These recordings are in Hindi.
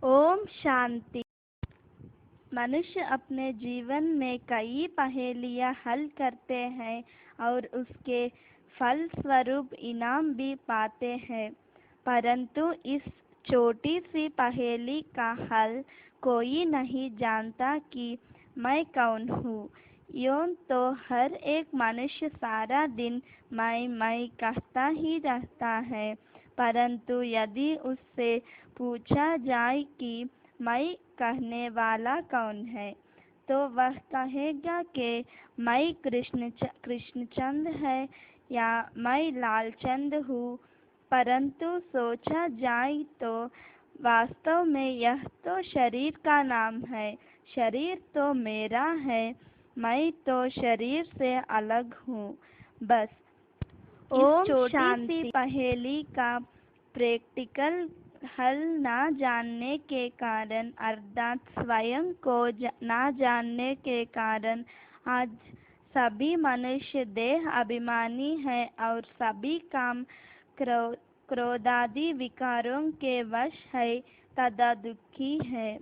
ओम शांति। मनुष्य अपने जीवन में कई पहेलियां हल करते हैं और उसके फल स्वरूप इनाम भी पाते हैं, परंतु इस छोटी सी पहेली का हल कोई नहीं जानता कि मैं कौन हूँ। यूं तो हर एक मनुष्य सारा दिन मैं कहता ही रहता है, परंतु यदि उससे पूछा जाए कि मैं कहने वाला कौन है, तो वह कहेगा कि मैं कृष्णचंद है या मैं लालचंद हूँ। परंतु सोचा जाए तो वास्तव में यह तो शरीर का नाम है। शरीर तो मेरा है, मैं तो शरीर से अलग हूँ। बस इस छोटी सी पहेली का प्रैक्टिकल हल ना जानने के कारण, अर्थात स्वयं को ना जानने के कारण, आज सभी मनुष्य देह अभिमानी हैं और सभी काम क्रोधादि विकारों के वश है तथा दुखी है।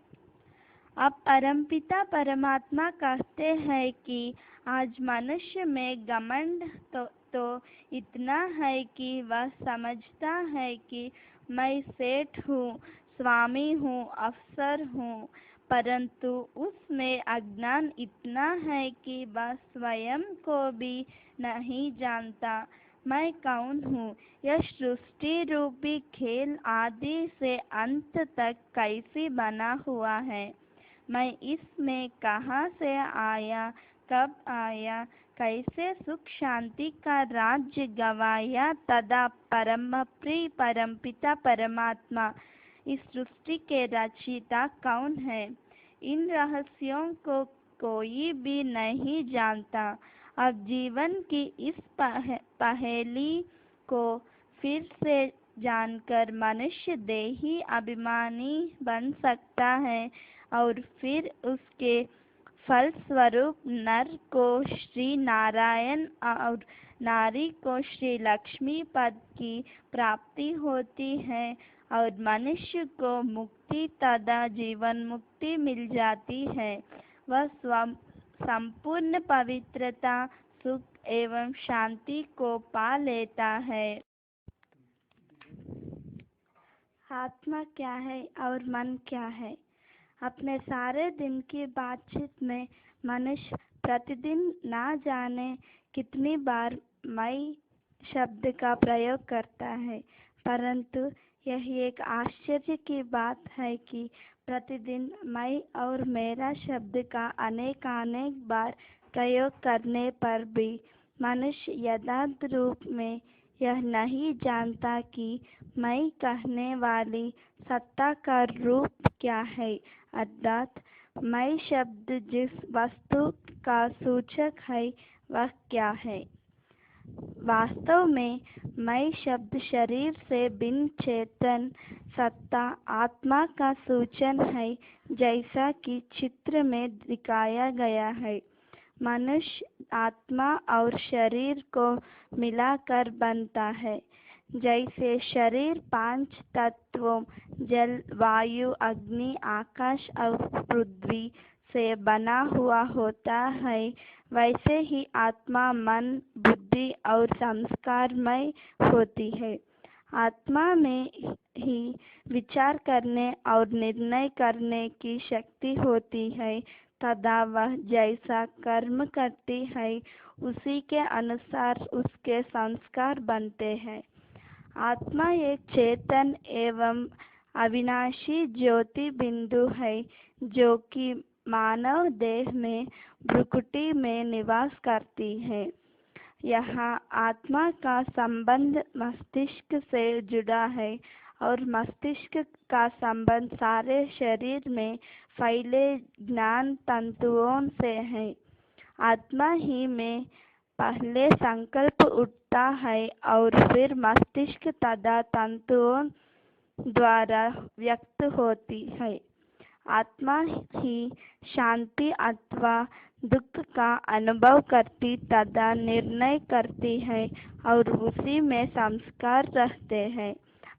अब परमपिता परमात्मा कहते हैं कि आज मनुष्य में घमंड तो इतना है कि वह समझता है कि मैं सेठ हूँ, स्वामी हूँ, अफसर हूँ, परंतु उसमें अज्ञान इतना है कि वह स्वयं को भी नहीं जानता मैं कौन हूँ। यह सृष्टि रूपी खेल आदि से अंत तक कैसे बना हुआ है, मैं इसमें कहाँ से आया, कब आया, कैसे सुख शांति का राज्य गवाया तथा परमप्रिय परमपिता परमात्मा इस सृष्टि के रचयिता कौन है, इन रहस्यों को कोई भी नहीं जानता। अब जीवन की इस पहेली को फिर से जानकर मनुष्य देही अभिमानी बन सकता है और फिर उसके फलस्वरूप नर को श्री नारायण और नारी को श्री लक्ष्मी पद की प्राप्ति होती है और मनुष्य को मुक्ति तथा जीवन मुक्ति मिल जाती है। वह संपूर्ण पवित्रता, सुख एवं शांति को पा लेता है। आत्मा क्या है और मन क्या है? अपने सारे दिन की बातचीत में मनुष्य प्रतिदिन ना जाने कितनी बार मैं शब्द का प्रयोग करता है, परंतु यह एक आश्चर्य की बात है कि प्रतिदिन मैं और मेरा शब्द का अनेकानेक बार प्रयोग करने पर भी मनुष्य यथार्थ रूप में यह नहीं जानता कि मैं कहने वाली सत्ता का रूप क्या है, अर्थात मैं शब्द जिस वस्तु का सूचक है वह क्या है। वास्तव में मैं शब्द शरीर से भिन्न चेतन सत्ता आत्मा का सूचन है, जैसा कि चित्र में दिखाया गया है। मनुष्य आत्मा और शरीर को मिलाकर बनता है। जैसे शरीर 5 तत्वों जल, वायु, अग्नि, आकाश और पृथ्वी से बना हुआ होता है, वैसे ही आत्मा मन, बुद्धि और संस्कारमय होती है। आत्मा में ही विचार करने और निर्णय करने की शक्ति होती है तथा वह जैसा कर्म करती है उसी के अनुसार उसके संस्कार बनते हैं। आत्मा एक चेतन एवं अविनाशी ज्योति बिंदु है जो कि मानव देह में भ्रुकुटी में निवास करती है। यहाँ आत्मा का संबंध मस्तिष्क से जुड़ा है और मस्तिष्क का संबंध सारे शरीर में फैले ज्ञान तंतुओं से है। आत्मा ही में पहले संकल्प उठता है और फिर मस्तिष्क तथा तंतुओं द्वारा व्यक्त होती है। आत्मा ही शांति अथवा दुख का अनुभव करती तथा निर्णय करती है और उसी में संस्कार रहते हैं।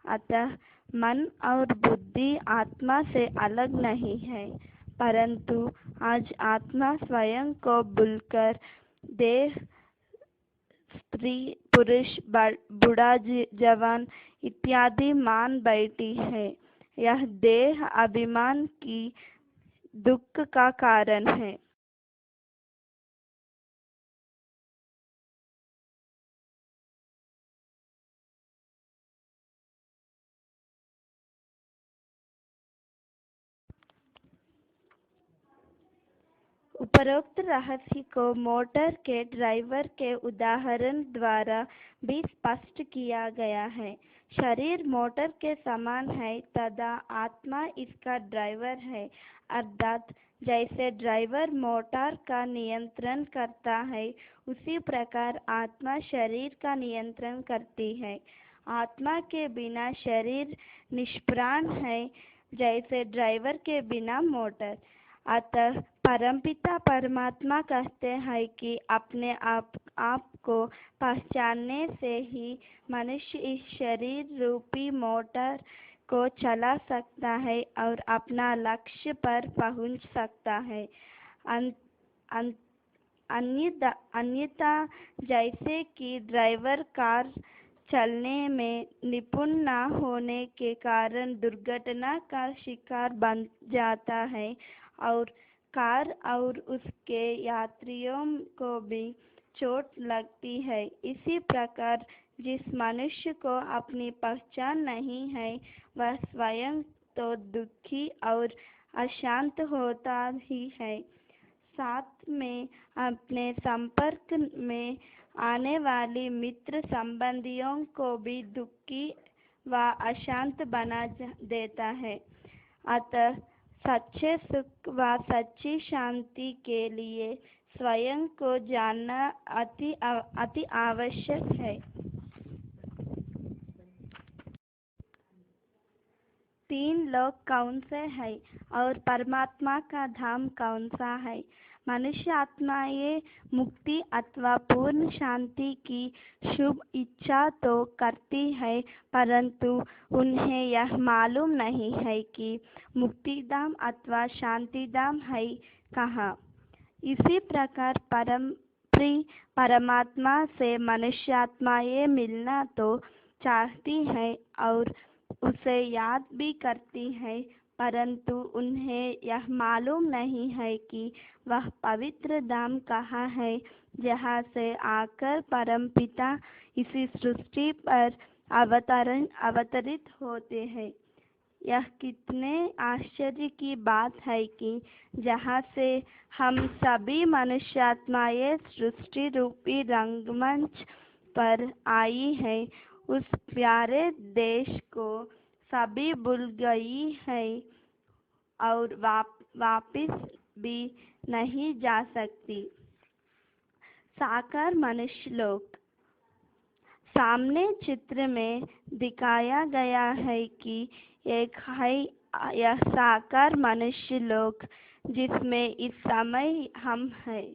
अतः मन और बुद्धि आत्मा से अलग नहीं है, परंतु आज आत्मा स्वयं को भूलकर देह, स्त्री, पुरुष, बूढ़ा, जवान इत्यादि मान बैठी है। यह देह अभिमान की दुख का कारण है। उपरोक्त रहस्य को मोटर के ड्राइवर के उदाहरण द्वारा भी स्पष्ट किया गया है। शरीर मोटर के समान है तथा आत्मा इसका ड्राइवर है, अर्थात जैसे ड्राइवर मोटर का नियंत्रण करता है, उसी प्रकार आत्मा शरीर का नियंत्रण करती है। आत्मा के बिना शरीर निष्प्राण है, जैसे ड्राइवर के बिना मोटर। अतः परमपिता परमात्मा कहते हैं कि अपने आप को पहचानने से ही मनुष्य इस शरीर रूपी मोटर को चला सकता है और अपना लक्ष्य पर पहुंच सकता है। अन, अन, अन्यथा जैसे कि ड्राइवर कार चलने में निपुण न होने के कारण दुर्घटना का शिकार बन जाता है और कार और उसके यात्रियों को भी चोट लगती है, इसी प्रकार जिस मनुष्य को अपनी पहचान नहीं है, वह स्वयं तो दुखी और अशांत होता ही है, साथ में अपने संपर्क में आने वाली मित्र संबंधियों को भी दुखी व अशांत बना देता है। अतः सच्चे सुख व सच्ची शांति के लिए स्वयं को जानना अति आवश्यक है। तीन लोक कौन से है और परमात्मा का धाम कौन सा है? मनुष्य आत्माएं मुक्ति अथवा पूर्ण शांति की शुभ इच्छा तो करती है, परंतु उन्हें यह मालूम नहीं है कि मुक्तिधाम अथवा शांतिधाम है कहाँ। इसी प्रकार परम प्रिय परमात्मा से मनुष्य आत्माएं मिलना तो चाहती है और उसे याद भी करती है, परंतु उन्हें यह मालूम नहीं है कि वह पवित्र धाम कहाँ है, जहाँ से आकर परमपिता इसी सृष्टि पर अवतरित होते हैं। यह कितने आश्चर्य की बात है कि जहाँ से हम सभी मनुष्यात्माएं सृष्टि रूपी रंगमंच पर आई है, उस प्यारे देश को सभी भूल गई है और वापिस भी नहीं जा सकती। साकार मनुष्य लोक। सामने चित्र में दिखाया गया है कि एक है यह साकार मनुष्य लोक, जिसमें इस समय हम हैं।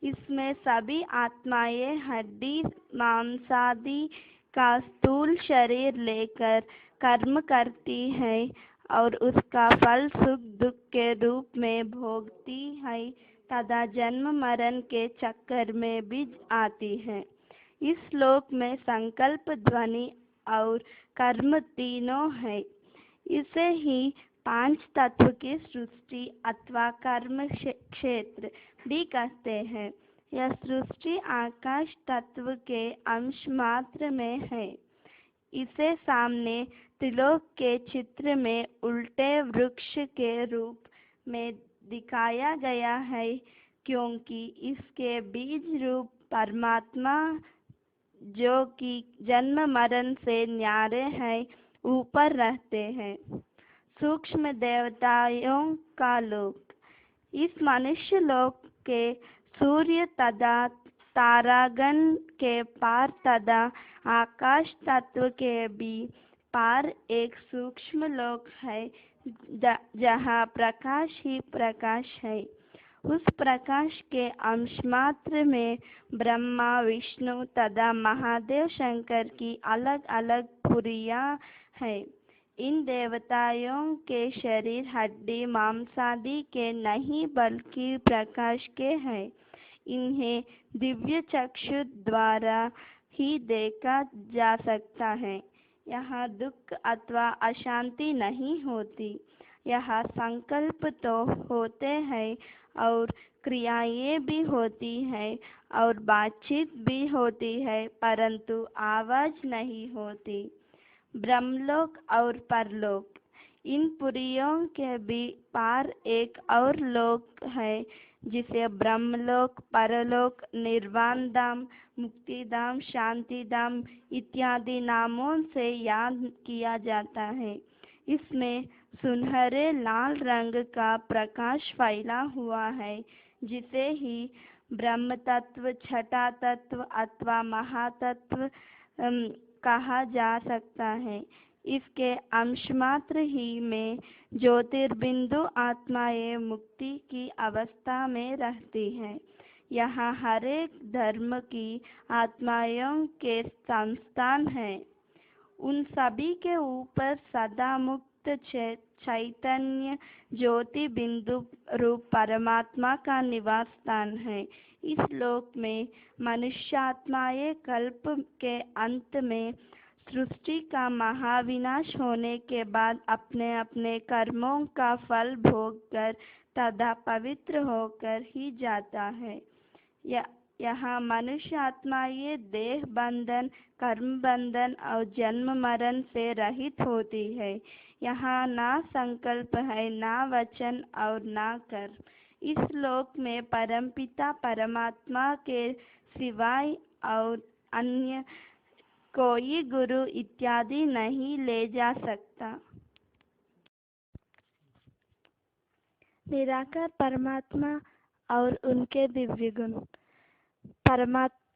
इसमें सभी आत्माएं हड्डी मांसादि का स्थूल शरीर लेकर कर्म करती है और उसका फल सुख दुख के रूप में भोगती है तथा जन्म मरण के चक्कर में भी आती है। इस श्लोक में संकल्प, ध्वनि और कर्म तीनों है। इसे ही पांच तत्व की सृष्टि अथवा कर्म क्षेत्र भी कहते हैं। यह सृष्टि आकाश तत्व के अंश मात्र में है। इसे सामने त्रिलोक के चित्र में उल्टे वृक्ष के रूप में दिखाया गया है, क्योंकि इसके बीज रूप परमात्मा, जो कि जन्म मरण से न्यारे हैं, ऊपर रहते हैं। सूक्ष्म देवताओं का लोक। इस मनुष्य लोक के सूर्य तथा तारागण के पार तथा आकाश तत्व के भी पार एक सूक्ष्म लोक है, जहाँ प्रकाश ही प्रकाश है। उस प्रकाश के अंश मात्र में ब्रह्मा, विष्णु तथा महादेव शंकर की अलग अलग पुरियां हैं। इन देवताओं के शरीर हड्डी मांसादि के नहीं बल्कि प्रकाश के हैं। इन्हें दिव्य चक्षु द्वारा ही देखा जा सकता है। यहाँ दुख अथवा अशांति नहीं होती। यहाँ संकल्प तो होते हैं और क्रियाएं भी होती हैं और बातचीत भी होती है, परंतु आवाज नहीं होती। ब्रह्मलोक और परलोक, इन पुरियों के भी पार एक और लोक है जिसे ब्रह्मलोक, परलोक, निर्वाण धाम, मुक्तिधाम, शांतिधाम इत्यादि नामों से याद किया जाता है। इसमें सुनहरे लाल रंग का प्रकाश फैला हुआ है, जिसे ही ब्रह्म तत्व, छठा तत्व अथवा महातत्व कहा जा सकता है। इसके अंश मात्र ही में ज्योतिर्बिंदु आत्माएं मुक्ति की अवस्था में रहती है। यहाँ हर एक धर्म की आत्माओं के संस्थान है। उन सभी के ऊपर सदा मुक्त चैतन्य ज्योति बिंदु रूप परमात्मा का निवास स्थान है। इस लोक में मनुष्यात्माएं कल्प के अंत में सृष्टि का महाविनाश होने के बाद अपने अपने कर्मों का फल भोग कर तथा पवित्र होकर ही जाता है। यहाँ मनुष्य आत्माएं देह बंधन, कर्म बंधन और जन्म मरण से रहित होती है। यहाँ ना संकल्प है, ना वचन और ना कर्म। इस लोक में परमपिता परमात्मा के सिवाय और अन्य कोई गुरु इत्यादि नहीं ले जा सकता। निराकार परमात्मा और उनके दिव्य गुण।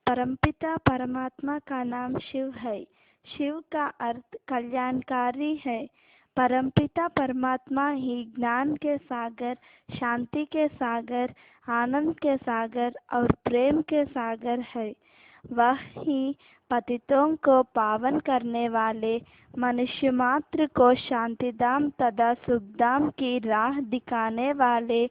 परमपिता परमात्मा का नाम शिव है। शिव का अर्थ कल्याणकारी है। परमपिता परमात्मा ही ज्ञान के सागर, शांति के सागर, आनंद के सागर और प्रेम के सागर है। वह ही पतितों को पावन करने वाले, मनुष्य मात्र को शांतिधाम तथा सुखधाम की राह दिखाने वाले,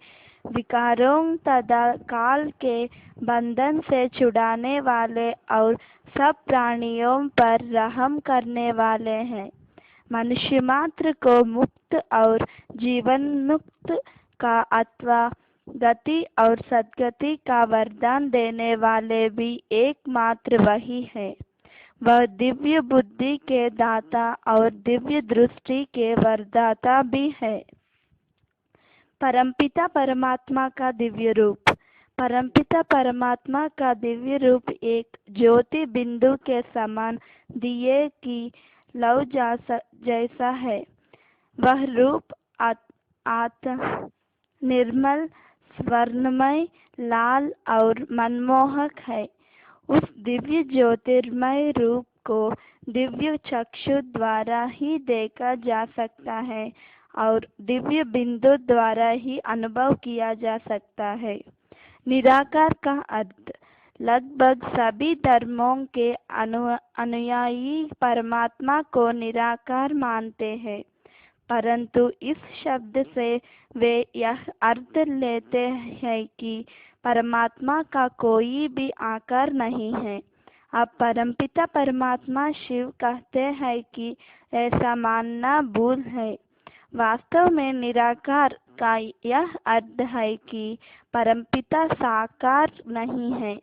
विकारों तथा काल के बंधन से छुड़ाने वाले और सब प्राणियों पर रहम करने वाले हैं। मनुष्य मात्र को मुक्त और जीवन मुक्त का अथवा गति और सद्गति का वरदान देने वाले भी एकमात्र वही है। वह दिव्य बुद्धि के दाता और दिव्य दृष्टि के वरदाता भी है। परमपिता परमात्मा का दिव्य रूप। परमपिता परमात्मा का दिव्य रूप एक ज्योति बिंदु के समान दिए की लौ जैसा है। वह रूप निर्मल, स्वर्णमय, लाल और मनमोहक है। उस दिव्य ज्योतिर्मय रूप को दिव्य चक्षु द्वारा ही देखा जा सकता है और दिव्य बिंदु द्वारा ही अनुभव किया जा सकता है। निराकार का अर्थ। लगभग सभी धर्मों के अनुयायी परमात्मा को निराकार मानते हैं, परंतु इस शब्द से वे यह अर्थ लेते हैं कि परमात्मा का कोई भी आकार नहीं है। अब परमपिता परमात्मा शिव कहते हैं कि ऐसा मानना भूल है। वास्तव में निराकार का यह अर्थ है कि परमपिता साकार नहीं है,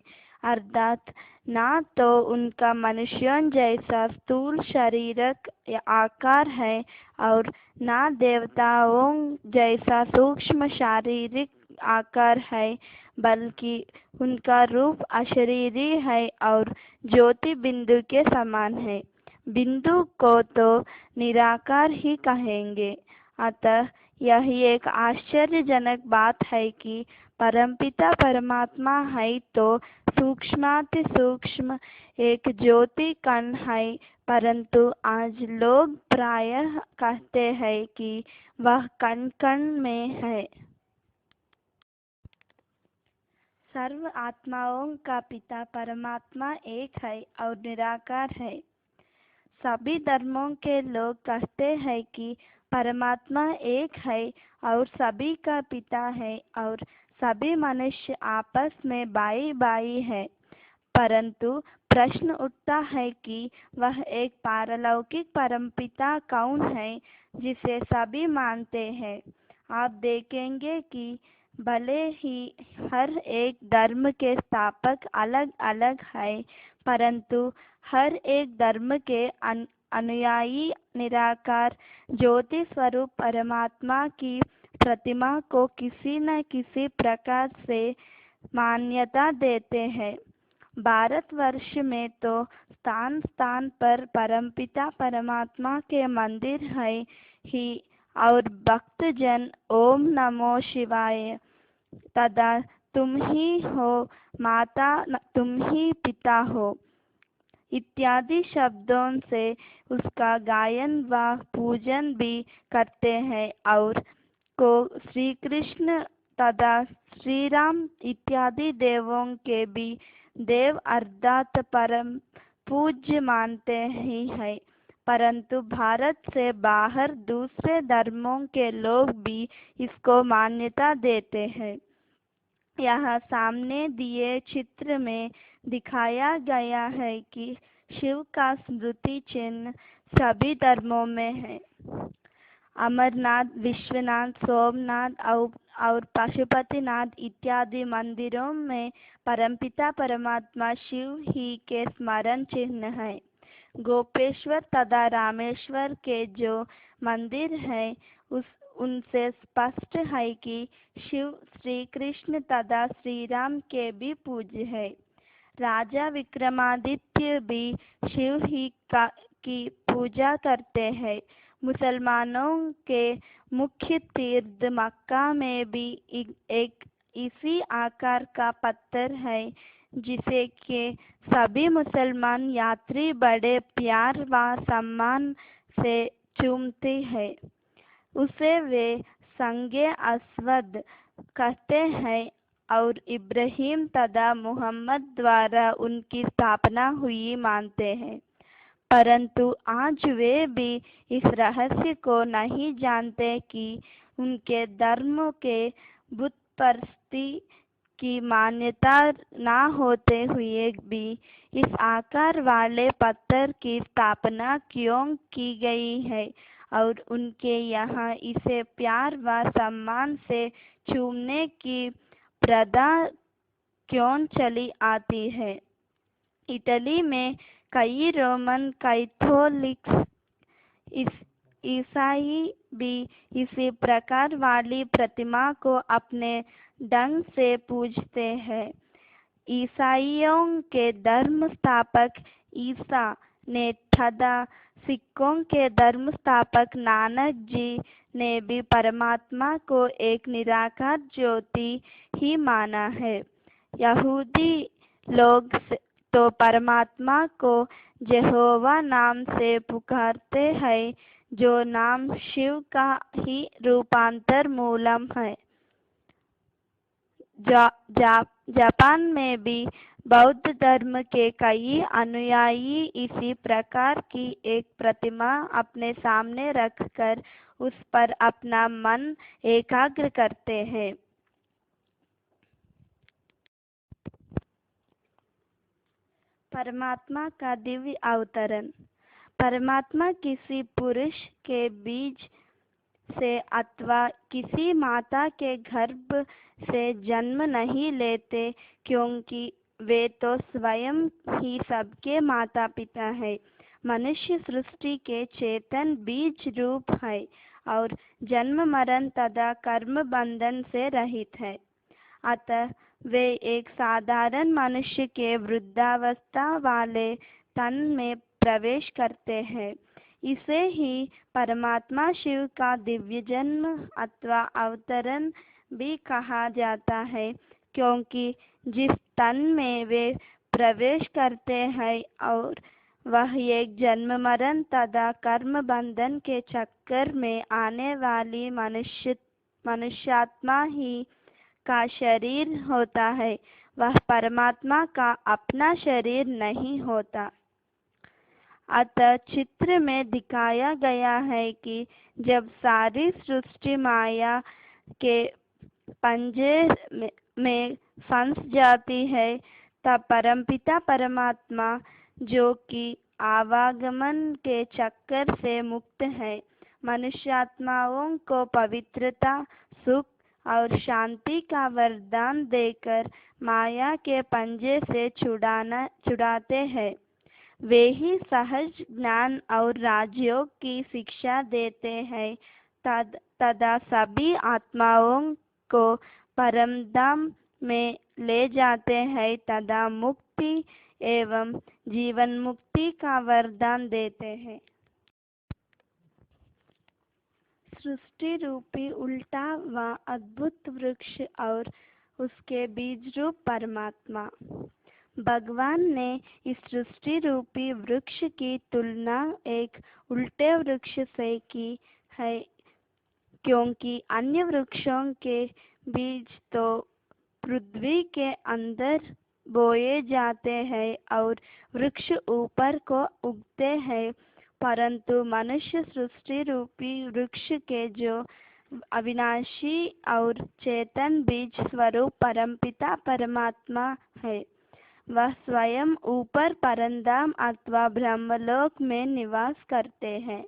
अर्थात ना तो उनका मनुष्यों जैसा स्थूल शारीरिक आकार है और ना देवताओं जैसा सूक्ष्म शारीरिक आकार है, बल्कि उनका रूप अशरीरी है और ज्योति बिंदु के समान है। बिंदु को तो निराकार ही कहेंगे। अतः यह एक आश्चर्यजनक बात है कि परमपिता परमात्मा है तो सूक्ष्माति सूक्ष्म एक ज्योति कण है, परंतु आज लोग प्रायः कहते हैं कि वह कण कण में है। सर्व आत्माओं का पिता परमात्मा एक है और निराकार है। सभी धर्मों के लोग कहते हैं कि परमात्मा एक है और सभी का पिता है और सभी मनुष्य आपस में भाई भाई है। परंतु प्रश्न उठता है कि वह एक पारलौकिक परमपिता कौन है जिसे सभी मानते हैं। आप देखेंगे कि भले ही हर एक धर्म के स्थापक अलग अलग हैं, परंतु हर एक धर्म के अनुयायी निराकार ज्योति स्वरूप परमात्मा की प्रतिमा को किसी न किसी प्रकार से मान्यता देते हैं। भारतवर्ष में तो स्थान स्थान पर परमपिता परमात्मा के मंदिर है ही और भक्तजन ओम नमो शिवाय तथा तुम ही हो माता, तुम ही पिता हो इत्यादि शब्दों से उसका गायन व पूजन भी करते हैं और को श्री कृष्ण तथा श्री राम इत्यादि देवों के भी देव अर्थात परम पूज्य मानते ही हैं। परंतु भारत से बाहर दूसरे धर्मों के लोग भी इसको मान्यता देते हैं। यहाँ सामने दिए चित्र में दिखाया गया है कि शिव का स्मृति चिन्ह सभी धर्मों में है। अमरनाथ, विश्वनाथ, सोमनाथ और पशुपतिनाथ इत्यादि मंदिरों में परमपिता परमात्मा शिव ही के स्मरण चिन्ह है। गोपेश्वर तथा रामेश्वर के जो मंदिर हैं उनसे स्पष्ट है कि शिव श्री कृष्ण तथा श्री राम के भी पूज्य है। राजा विक्रमादित्य भी शिव ही की पूजा करते हैं। मुसलमानों के मुख्य तीर्थ मक्का में भी एक इसी आकार का पत्थर है जिसे के सभी मुसलमान यात्री बड़े प्यार व सम्मान से चूमते हैं। उसे वे संगे अस्वद कहते हैं और इब्राहिम तथा मुहम्मद द्वारा उनकी स्थापना हुई मानते हैं। परंतु आज वे भी इस रहस्य को नहीं जानते कि उनके धर्म के बुत परस्ती की मान्यता न होते हुए भी इस आकार वाले पत्थर की स्थापना क्यों की गई है और उनके यहाँ इसे प्यार व सम्मान से चूमने की प्रथा क्यों चली आती है। इटली में कई रोमन कैथोलिक्स ईसाई भी इसी प्रकार वाली प्रतिमा को अपने ढंग से पूजते हैं। ईसाइयों के धर्म स्थापक ईसा ने तथा सिखों के धर्म स्थापक नानक जी ने भी परमात्मा को एक निराकार ज्योति ही माना है। यहूदी लोग तो परमात्मा को यहोवा नाम से पुकारते हैं, जो नाम शिव का ही रूपांतर मूलम है। जापान में भी बौद्ध धर्म के कई अनुयायी इसी प्रकार की एक प्रतिमा अपने सामने रखकर उस पर अपना मन एकाग्र करते हैं। परमात्मा का दिव्य अवतरण। परमात्मा किसी पुरुष के बीज से अथवा किसी माता के गर्भ से जन्म नहीं लेते, क्योंकि वे तो स्वयं ही सबके माता पिता है। मनुष्य सृष्टि के चेतन बीज रूप है और जन्म मरण तथा कर्म बंधन से रहित है। अतः वे एक साधारण मनुष्य के वृद्धावस्था वाले तन में प्रवेश करते हैं। इसे ही परमात्मा शिव का दिव्य जन्म अथवा अवतरण भी कहा जाता है, क्योंकि जिस तन में वे प्रवेश करते हैं और वह एक जन्म मरण तथा कर्म बंधन के चक्कर में आने वाली मनुष्यात्मा ही का शरीर होता है, वह परमात्मा का अपना शरीर नहीं होता। अतः चित्र में दिखाया गया है कि जब सारी सृष्टि माया के पंजे में फंस जाती है, तब परमपिता परमात्मा, जो कि आवागमन के चक्कर से मुक्त है, मनुष्यात्माओं को पवित्रता, सुख और शांति का वरदान देकर माया के पंजे से छुड़ाते हैं। वे ही सहज ज्ञान और राजयोग की शिक्षा देते हैं। तदा सभी आत्माओं को परमधाम में ले जाते हैं, तदा मुक्ति एवं जीवन मुक्ति का वरदान देते हैं। सृष्टि रूपी उल्टा व अद्भुत वृक्ष और उसके बीज रूप परमात्मा। भगवान ने इस सृष्टि रूपी वृक्ष की तुलना एक उल्टे वृक्ष से की है, क्योंकि अन्य वृक्षों के बीज तो पृथ्वी के अंदर बोए जाते हैं और वृक्ष ऊपर को उगते हैं, परंतु मनुष्य सृष्टि रूपी वृक्ष के जो अविनाशी और चेतन बीज स्वरूप परमपिता परमात्मा है, वह स्वयं ऊपर परमधाम अथवा ब्रह्मलोक में निवास करते हैं।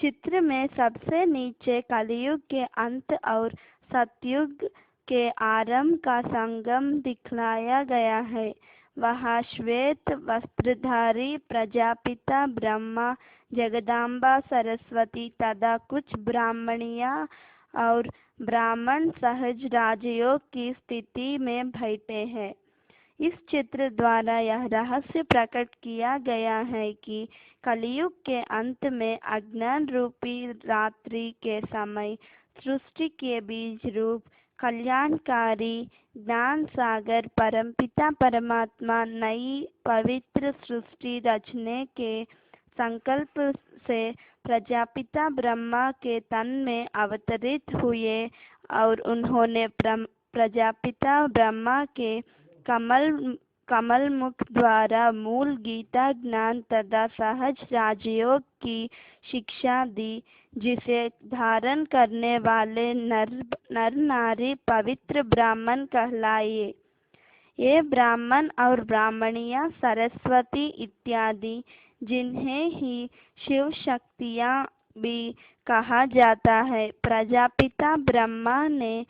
चित्र में सबसे नीचे कलियुग के अंत और सतयुग के आरंभ का संगम दिखलाया गया है। वहाँ श्वेत वस्त्रधारी प्रजापिता ब्रह्मा, जगदम्बा सरस्वती तथा कुछ ब्राह्मणियाँ और ब्राह्मण सहज राजयोग की स्थिति में बैठे हैं। इस चित्र द्वारा यह रहस्य प्रकट किया गया है कि कलियुग के अंत में अज्ञान रूपी रात्रि के समय सृष्टि के बीज रूप कल्याणकारी ज्ञान सागर परमपिता परमात्मा नई पवित्र सृष्टि रचने के संकल्प से प्रजापिता ब्रह्मा के तन में अवतरित हुए और उन्होंने प्रजापिता ब्रह्मा के कमल मुख द्वारा मूल गीता ज्ञान तथा सहज राजयोग की शिक्षा दी, जिसे धारण करने वाले नर नारी पवित्र ब्राह्मण कहलाए। ये ब्राह्मण और ब्राह्मणियाँ सरस्वती इत्यादि, जिन्हें ही शिव शक्तियाँ भी कहा जाता है, प्रजापिता ब्रह्मा ने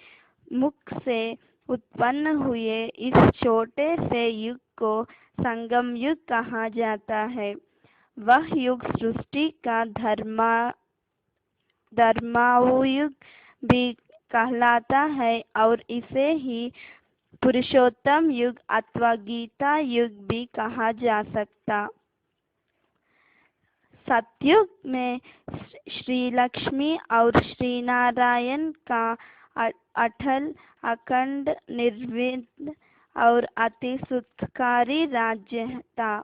मुख से उत्पन्न हुए इस छोटे से युग को संगम युग कहा जाता है। वह युग सृष्टि का धर्मायुग भी कहलाता है और इसे ही पुरुषोत्तम युग अथवा गीता युग भी कहा जा सकता। सतयुग में श्री लक्ष्मी और श्री नारायण का अटल अखंड निर्विघ्न और अति सुखकारी राज्य था।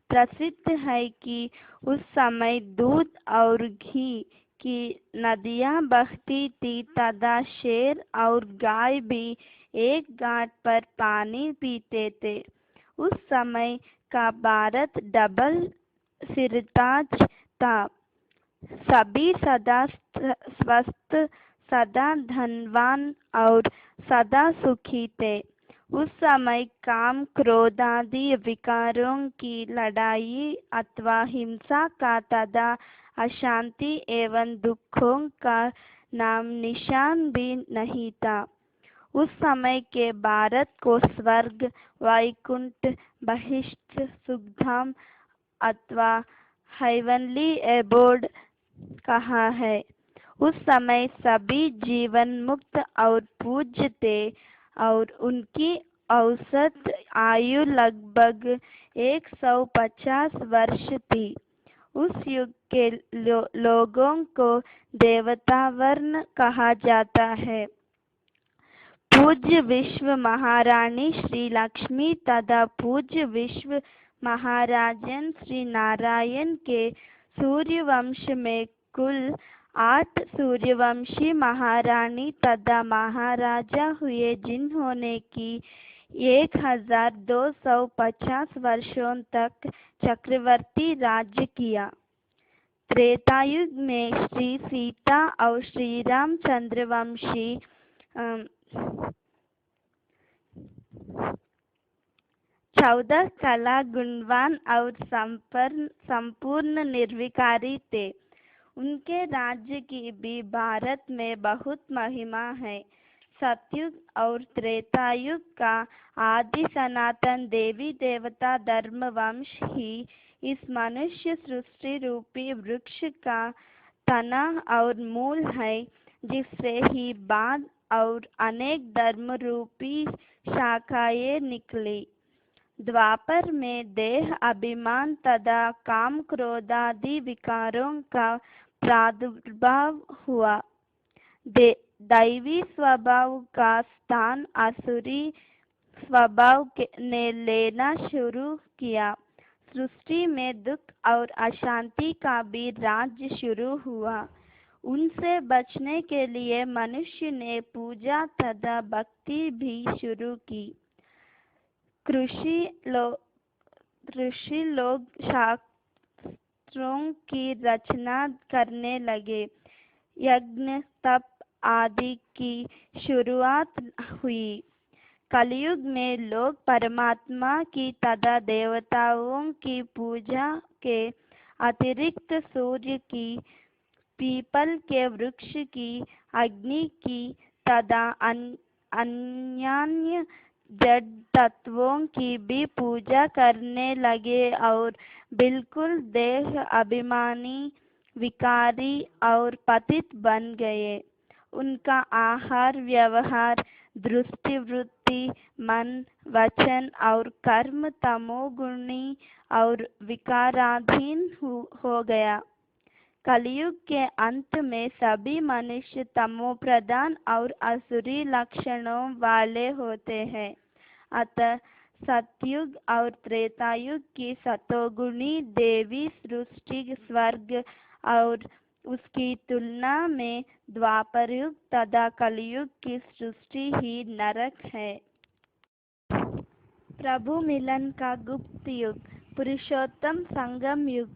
प्रसिद्ध है कि उस समय दूध और घी की नदियाँ बहती थी तथा शेर और गाय भी एक घाट पर पानी पीते थे। उस समय का भारत डबल सिरताज था। सभी सदा स्वस्थ, सदा धनवान और सदा सुखी थे। उस समय काम क्रोधादि विकारों की लड़ाई अथवा हिंसा का तथा अशांति एवं दुखों का नाम निशान भी नहीं था। उस समय के भारत को स्वर्ग, वैकुंठ, बहिष्ठ, सुखधाम अथवा हेवनली एबोर्ड कहा है। उस समय सभी जीवन मुक्त और पूज्य थे और उनकी औसत आयु लगभग 150 वर्ष थी। उस युग के लोगों को देवता वर्ण कहा जाता है। पूज्य विश्व महारानी श्री लक्ष्मी तथा पूज्य विश्व महाराजन श्री नारायण के सूर्यवंश में कुल 8 सूर्यवंशी महारानी तथा महाराजा हुए, जिन्होंने की 1250 वर्षों तक चक्रवर्ती राज्य किया। त्रेतायुग में श्री सीता और श्री रामचंद्र वंशी 14 कला गुणवान और संपूर्ण निर्विकारी थे। उनके राज्य की भी भारत में बहुत महिमा है। सतयुग और त्रेतायुग का आदि सनातन देवी देवता धर्म वंश ही इस मनुष्य सृष्टि रूपी वृक्ष का तना और मूल है, जिससे ही बाद और अनेक धर्म रूपी शाखाएं निकली। द्वापर में देह अभिमान तथा काम क्रोधादि विकारों का प्रादुर्भाव हुआ। दैवी स्वभाव का स्थान आसुरी स्वभाव ने लेना शुरू किया। सृष्टि में दुख और अशांति का भी राज्य शुरू हुआ। उनसे बचने के लिए मनुष्य ने पूजा तथा भक्ति भी शुरू की। ऋषि लोग शास्त्रों की रचना करने लगे। यज्ञ तप आदि की शुरुआत हुई। कलयुग में लोग परमात्मा की तथा देवताओं की पूजा के अतिरिक्त सूर्य की, पीपल के वृक्ष की, अग्नि की तथा अन्य जड़ तत्वों की भी पूजा करने लगे और बिल्कुल देह अभिमानी, विकारी और पतित बन गए। उनका आहार व्यवहार, दृष्टि वृत्ति, मन, वचन और कर्म तमोगुणी और विकाराधीन हो गया। कलयुग के अंत में सभी मनुष्य तमोप्रधान और असुरी लक्षणों वाले होते हैं। अतः सतयुग और त्रेतायुग की सतोगुणी देवी सृष्टि स्वर्ग और उसकी तुलना में द्वापर युग तथा कलयुग की सृष्टि ही नरक है। प्रभु मिलन का गुप्त युग, पुरुषोत्तम संगम युग।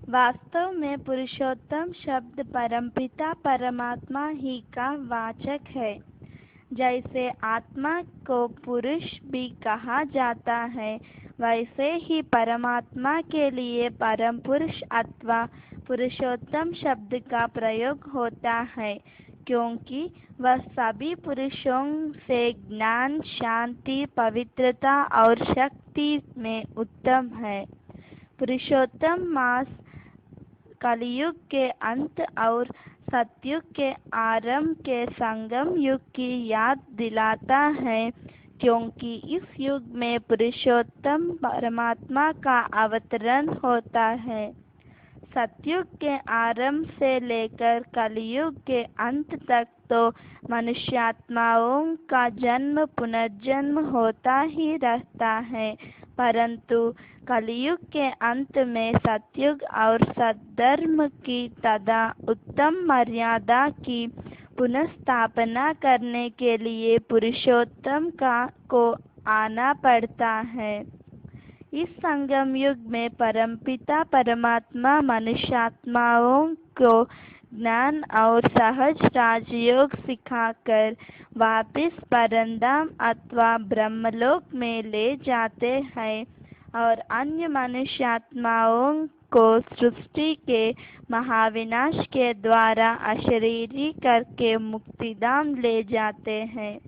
वास्तव में पुरुषोत्तम शब्द परमपिता परमात्मा ही का वाचक है। जैसे आत्मा को पुरुष भी कहा जाता है, वैसे ही परमात्मा के लिए परम पुरुष अथवा पुरुषोत्तम शब्द का प्रयोग होता है, क्योंकि वह सभी पुरुषों से ज्ञान, शांति, पवित्रता और शक्ति में उत्तम है। पुरुषोत्तम मास कलयुग के अंत और सतयुग के आरंभ के संगम युग की याद दिलाता है, क्योंकि इस युग में पुरुषोत्तम परमात्मा का अवतरण होता है। सतयुग के आरंभ से लेकर कलयुग के अंत तक तो मनुष्यात्माओं का जन्म पुनर्जन्म होता ही रहता है, परंतु कलयुग के अंत में सतयुग और सद्धर्म की तथा उत्तम मर्यादा की पुनर्स्थापना करने के लिए पुरुषोत्तम को आना पड़ता है। इस संगम युग में परमपिता परमात्मा मनुष्यात्माओं को ज्ञान और सहज राजयोग सिखाकर वापस परमधाम अथवा ब्रह्मलोक में ले जाते हैं और अन्य मनुष्यात्माओं को सृष्टि के महाविनाश के द्वारा अशरीरी करके मुक्तिधाम ले जाते हैं।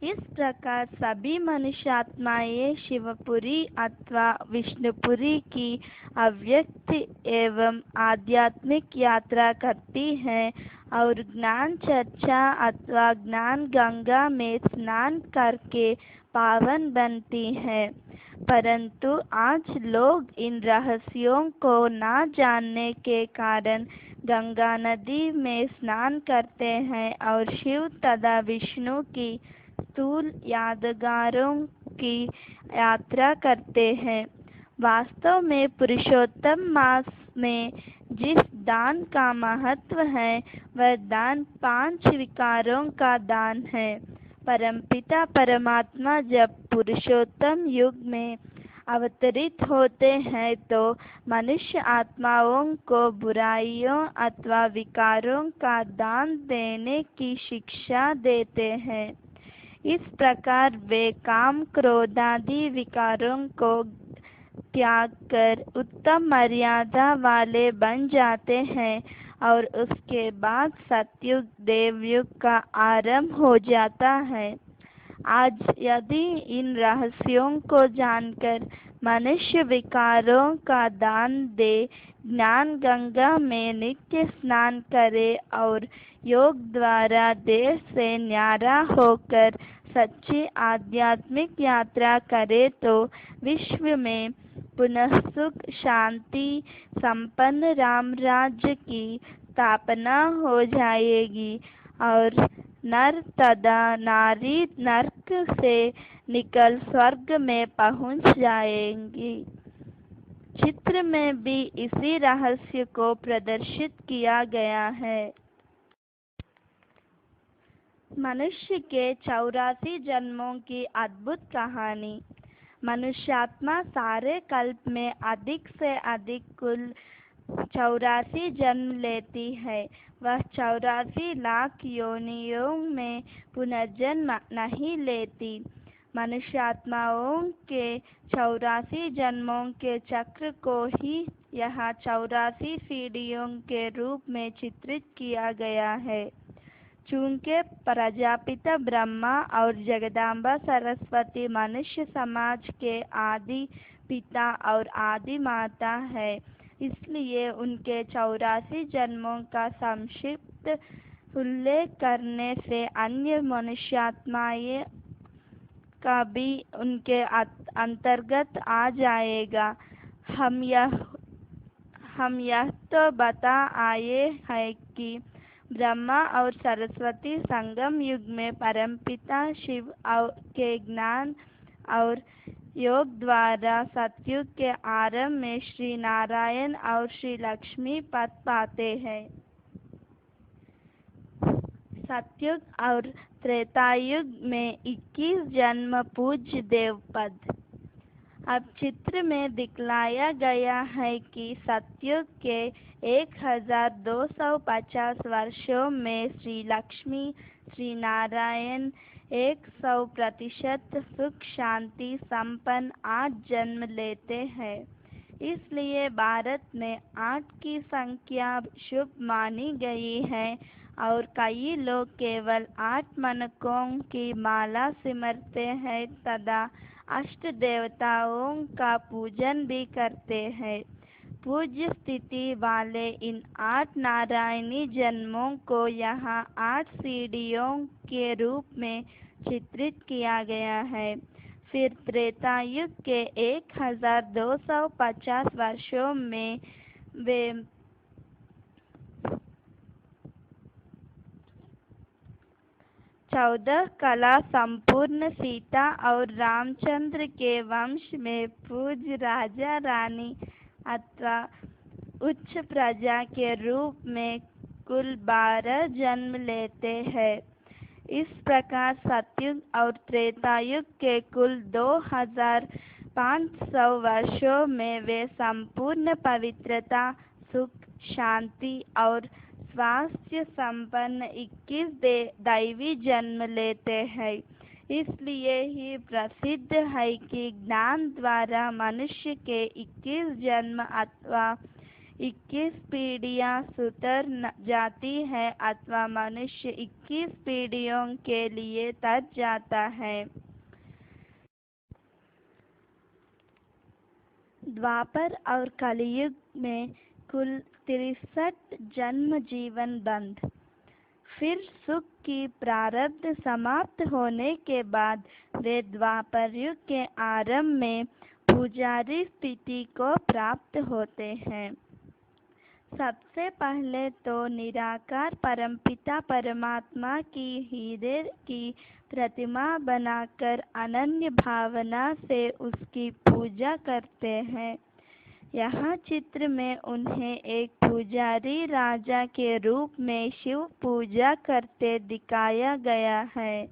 इस प्रकार सभी मनुष्यात्माएं शिवपुरी अथवा विष्णुपुरी की अव्यक्त एवं आध्यात्मिक यात्रा करती हैं और ज्ञान चर्चा अथवा ज्ञान गंगा में स्नान करके पावन बनती हैं। परंतु आज लोग इन रहस्यों को न जानने के कारण गंगा नदी में स्नान करते हैं और शिव तथा विष्णु की स्थूल यादगारों की यात्रा करते हैं। वास्तव में पुरुषोत्तम मास में जिस दान का महत्व है, वह दान 5 विकारों का दान है। परमपिता परमात्मा जब पुरुषोत्तम युग में अवतरित होते हैं तो मनुष्य आत्माओं को बुराइयों अथवा विकारों का दान देने की शिक्षा देते हैं। इस प्रकार वे काम क्रोधादि विकारों को त्याग कर उत्तम मर्यादा वाले बन जाते हैं और उसके बाद सतयुग देवयुग का आरंभ हो जाता है। आज यदि इन रहस्यों को जानकर मनुष्य विकारों का दान दे, ज्ञान गंगा में नित्य स्नान करे और योग द्वारा देह से न्यारा होकर सच्ची आध्यात्मिक यात्रा करे तो विश्व में पुनः सुख शांति संपन्न राम राज्य की स्थापना हो जाएगी और नर तथा नारी नरक से निकल स्वर्ग में पहुंच जाएंगी। चित्र में भी इसी रहस्य को प्रदर्शित किया गया है। मनुष्य के 84 जन्मों की अद्भुत कहानी। मनुष्यात्मा सारे कल्प में अधिक से अधिक कुल 84 जन्म लेती है। वह 84 लाख योनियों में पुनर्जन्म नहीं लेती। मनुष्यात्माओं के 84 जन्मों के चक्र को ही यहाँ 84 सीढ़ियों के रूप में चित्रित किया गया है। चूंकि प्रजापिता ब्रह्मा और जगदम्बा सरस्वती मनुष्य समाज के आदि पिता और आदि माता है, इसलिए उनके 84 जन्मों का संक्षिप्त उल्लेख करने से अन्य मनुष्यात्माएं का भी उनके अंतर्गत आ जाएगा। हम यह तो बता आए हैं कि ब्रह्मा और सरस्वती संगम युग में परमपिता शिव के ज्ञान और योग द्वारा सतयुग के आरंभ में श्री नारायण और श्री लक्ष्मी पद पाते हैं। सतयुग और त्रेतायुग में 21 जन्म पूज्य देव पद। अब चित्र में दिखलाया गया है कि सतयुग के 1250 वर्षों में श्री लक्ष्मी श्री नारायण 100% सुख शांति संपन्न 8 जन्म लेते हैं। इसलिए भारत में 8 की संख्या शुभ मानी गई है और कई लोग केवल 8 मनकों की माला सिमरते हैं तथा अष्ट देवताओं का पूजन भी करते हैं। पूज्य स्थिति वाले इन 8 नारायणी जन्मों को यहाँ 8 सीढ़ियों के रूप में चित्रित किया गया है। फिर त्रेतायुग के 1250 वर्षों में वे 14 कला संपूर्ण सीता और रामचंद्र के वंश में पूज्य राजा रानी अथवा उच्च प्रजा के रूप में कुल 12 जन्म लेते हैं। इस प्रकार सतयुग और त्रेतायुग के कुल 2500 वर्षों में वे संपूर्ण पवित्रता सुख शांति और स्वास्थ्य संपन्न 21 दैवी जन्म लेते हैं। इसलिए ही प्रसिद्ध है कि ज्ञान द्वारा मनुष्य के 21 जन्म अथवा 21 पीढ़ियां सुधर जाती है अथवा मनुष्य 21 पीढ़ियों के लिए तर जाता है। द्वापर और कलियुग में कुल 63 जन्म जीवन बंद। फिर सुख की प्रारब्ध समाप्त होने के बाद वे द्वापर युग के आरंभ में पुजारी स्थिति को प्राप्त होते हैं। सबसे पहले तो निराकार परमपिता परमात्मा की हीरे की प्रतिमा बनाकर अनन्य भावना से उसकी पूजा करते हैं। यहाँ चित्र में उन्हें एक पुजारी राजा के रूप में शिव पूजा करते दिखाया गया है।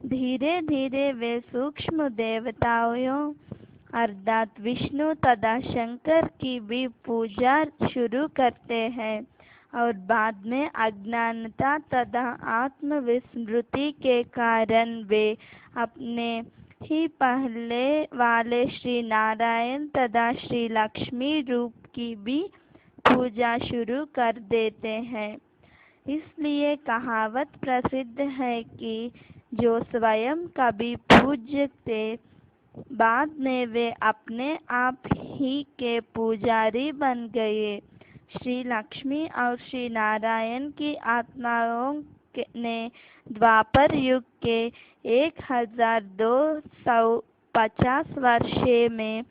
धीरे धीरे वे सूक्ष्म देवताओं अर्थात विष्णु तथा शंकर की भी पूजा शुरू करते हैं और बाद में अज्ञानता तथा आत्मविस्मृति के कारण वे अपने ही पहले वाले श्री नारायण तथा श्री लक्ष्मी रूप की भी पूजा शुरू कर देते हैं। इसलिए कहावत प्रसिद्ध है कि जो स्वयं कभी पूज्य थे, बाद में वे अपने आप ही के पुजारी बन गए। श्री लक्ष्मी और श्री नारायण की आत्माओं ने द्वापर युग के 1250 वर्षे में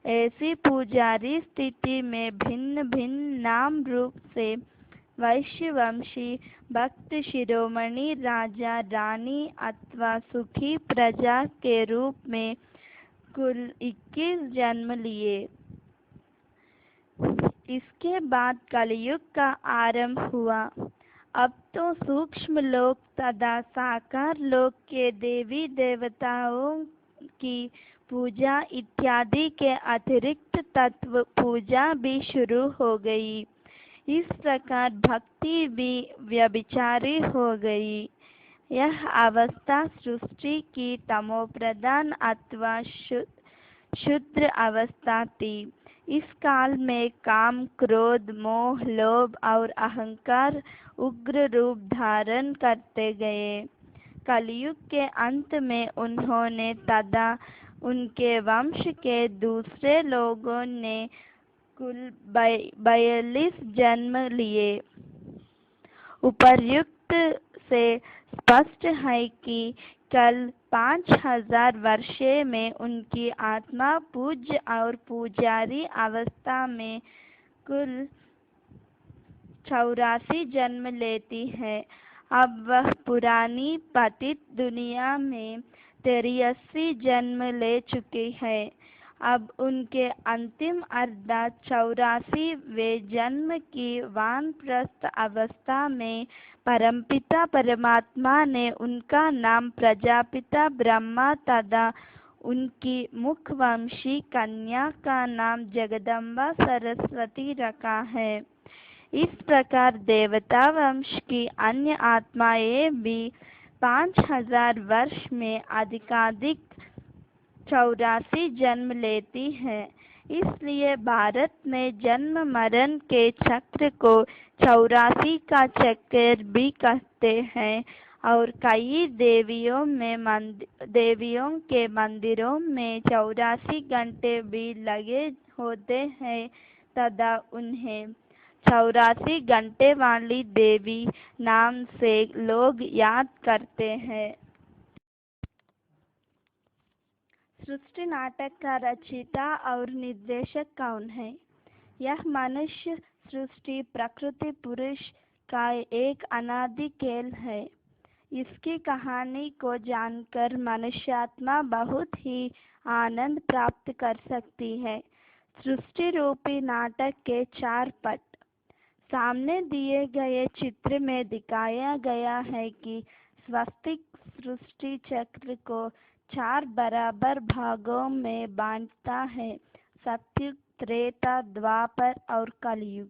ऐसी पुजारी स्थिति में भिन्न भिन्न नाम रूप से वैश्यवंशी भक्त शिरोमणि राजा रानी अथवा सुखी प्रजा के रूप में कुल 21 जन्म लिए। इसके बाद कलयुग का आरंभ हुआ। अब तो सूक्ष्म लोक तथा साकार लोक के देवी देवताओं की पूजा इत्यादि के अतिरिक्त तत्व पूजा भी शुरू हो गई। इस प्रकार भक्ति भी व्यभिचारी हो गई। यह अवस्था सृष्टि की तमोप्रधान अथवा शुद्र अवस्था थी। इस काल में काम, क्रोध, मोह, लोभ और अहंकार उग्र रूप धारण करते गए। कलयुग के अंत में उन्होंने तथा उनके वंश के दूसरे लोगों ने कुल 42 जन्म लिए। उपर्युक्त से स्पष्ट है कि कल 5000 वर्षे में उनकी आत्मा पूज्य और पुजारी अवस्था में कुल 84 जन्म लेती है। अब वह पुरानी पतित दुनिया में 83 जन्म ले चुकी है। अब उनके अंतिम अर्थात 84वें जन्म की वानप्रस्थ अवस्था में परमपिता परमात्मा ने उनका नाम प्रजापिता ब्रह्मा तथा उनकी मुखवंशी कन्या का नाम जगदम्बा सरस्वती रखा है। इस प्रकार देवता वंश की अन्य आत्माएं भी 5000 वर्ष में अधिकाधिक 84 जन्म लेती हैं। इसलिए भारत में जन्म मरण के चक्र को 84 का चक्कर भी कहते हैं और कई देवियों के मंदिरों में 84 घंटे भी लगे होते हैं तथा उन्हें 84 घंटे वाली देवी नाम से लोग याद करते हैं। सृष्टि नाटक का रचयिता और निर्देशक कौन है? यह मनुष्य सृष्टि प्रकृति पुरुष का एक अनादि खेल है। इसकी कहानी को जानकर मनुष्यात्मा बहुत ही आनंद प्राप्त कर सकती है। सृष्टि रूपी नाटक के 4 पट सामने दिए गए चित्र में दिखाया गया है कि स्वस्तिक सृष्टि चक्र को 4 बराबर भागों में बांटता है: सतयुग, त्रेता, द्वापर और कलयुग।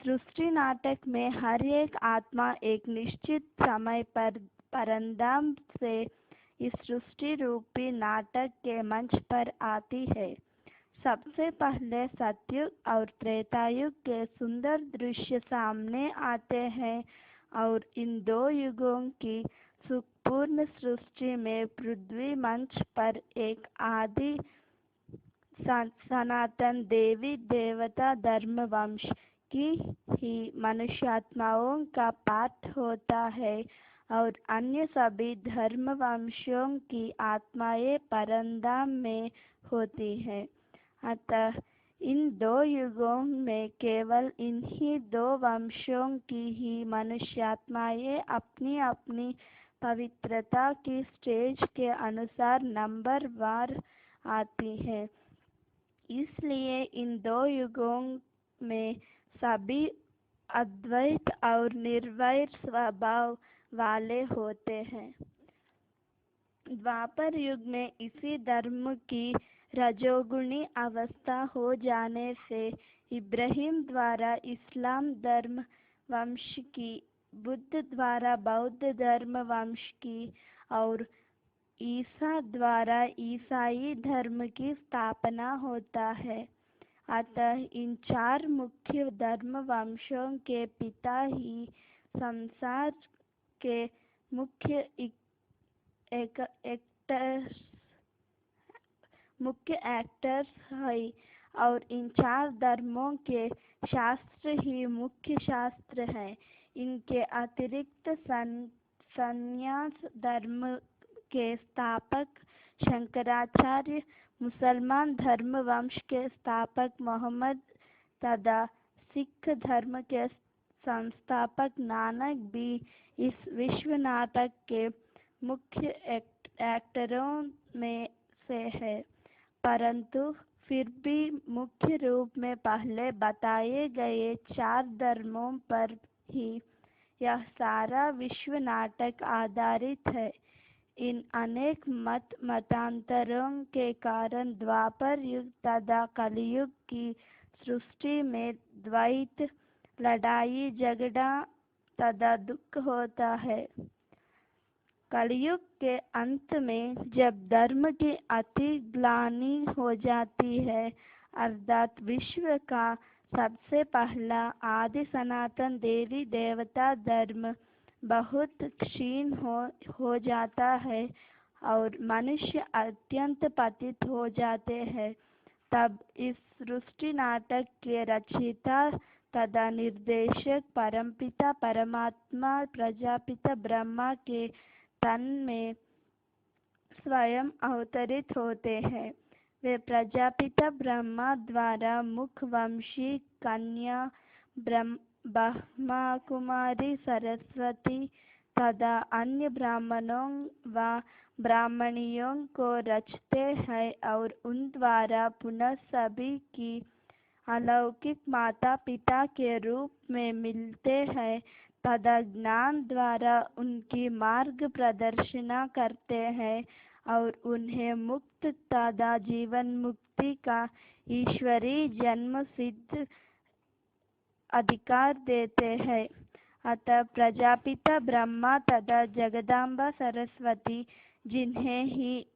सृष्टि नाटक में हर एक आत्मा एक निश्चित समय पर परंधाम से इस सृष्टि रूपी नाटक के मंच पर आती है। सबसे पहले सतयुग और त्रेतायुग के सुंदर दृश्य सामने आते हैं और इन 2 युगों की सुखपूर्ण सृष्टि में पृथ्वी मंच पर एक आदि सनातन देवी देवता धर्म वंश की ही मनुष्यात्माओं का पाठ होता है और अन्य सभी धर्म वंशों की आत्माएं परंधाम में होती हैं। अतः इन 2 युगों में केवल इन्हीं 2 वंशों की ही मनुष्यात्माएं अपनी अपनी पवित्रता की स्टेज के अनुसार नंबर वार आती हैं। इसलिए इन 2 युगों में सभी अद्वैत और निर्वैर स्वभाव वाले होते हैं। द्वापर युग में इसी धर्म की रजोगुणी अवस्था हो जाने से इब्राहिम द्वारा इस्लाम धर्म वंश की, बुद्ध द्वारा बौद्ध धर्म वंश की और ईसा द्वारा ईसाई धर्म की स्थापना होता है। अतः इन चार मुख्य धर्म वंशों के पिता ही संसार के मुख्य एक्टर्स हैं और इन चार धर्मों के शास्त्र ही मुख्य शास्त्र हैं। इनके अतिरिक्त संन्यास धर्म के स्थापक शंकराचार्य, मुसलमान धर्म वंश के स्थापक मोहम्मद तथा सिख धर्म के संस्थापक नानक भी इस विश्व नाटक के मुख्य एक्टरों में से है। परंतु फिर भी मुख्य रूप में पहले बताए गए चार धर्मों पर ही यह सारा विश्व नाटक आधारित है। इन अनेक मतांतरों के कारण द्वापर युग तथा कलियुग की सृष्टि में द्वैत, लड़ाई झगड़ा तथा दुख होता है। कलियुग के अंत में जब धर्म की अति ग्लानि हो जाती है, अर्थात विश्व का सबसे पहला आदि सनातन देवी देवता धर्म बहुत क्षीण हो जाता है और मनुष्य अत्यंत पतित हो जाते हैं, तब इस सृष्टि नाटक के रचयिता तथा निर्देशक परमपिता परमात्मा प्रजापिता ब्रह्मा के तन में स्वयं अवतरित होते हैं। वे प्रजापिता ब्रह्मा द्वारा मुखवंशी कन्या ब्रह्मा कुमारी सरस्वती तथा अन्य ब्राह्मणों व ब्राह्मणियों को रचते हैं और उन द्वारा पुनः सभी की अलौकिक माता पिता के रूप में मिलते हैं तथा ज्ञान द्वारा उनकी मार्ग प्रदर्शना करते हैं और उन्हें मुक्त तथा जीवन मुक्ति का ईश्वरीय जन्म सिद्ध अधिकार देते हैं। अतः प्रजापिता ब्रह्मा तथा जगदम्बा सरस्वती, जिन्हें ही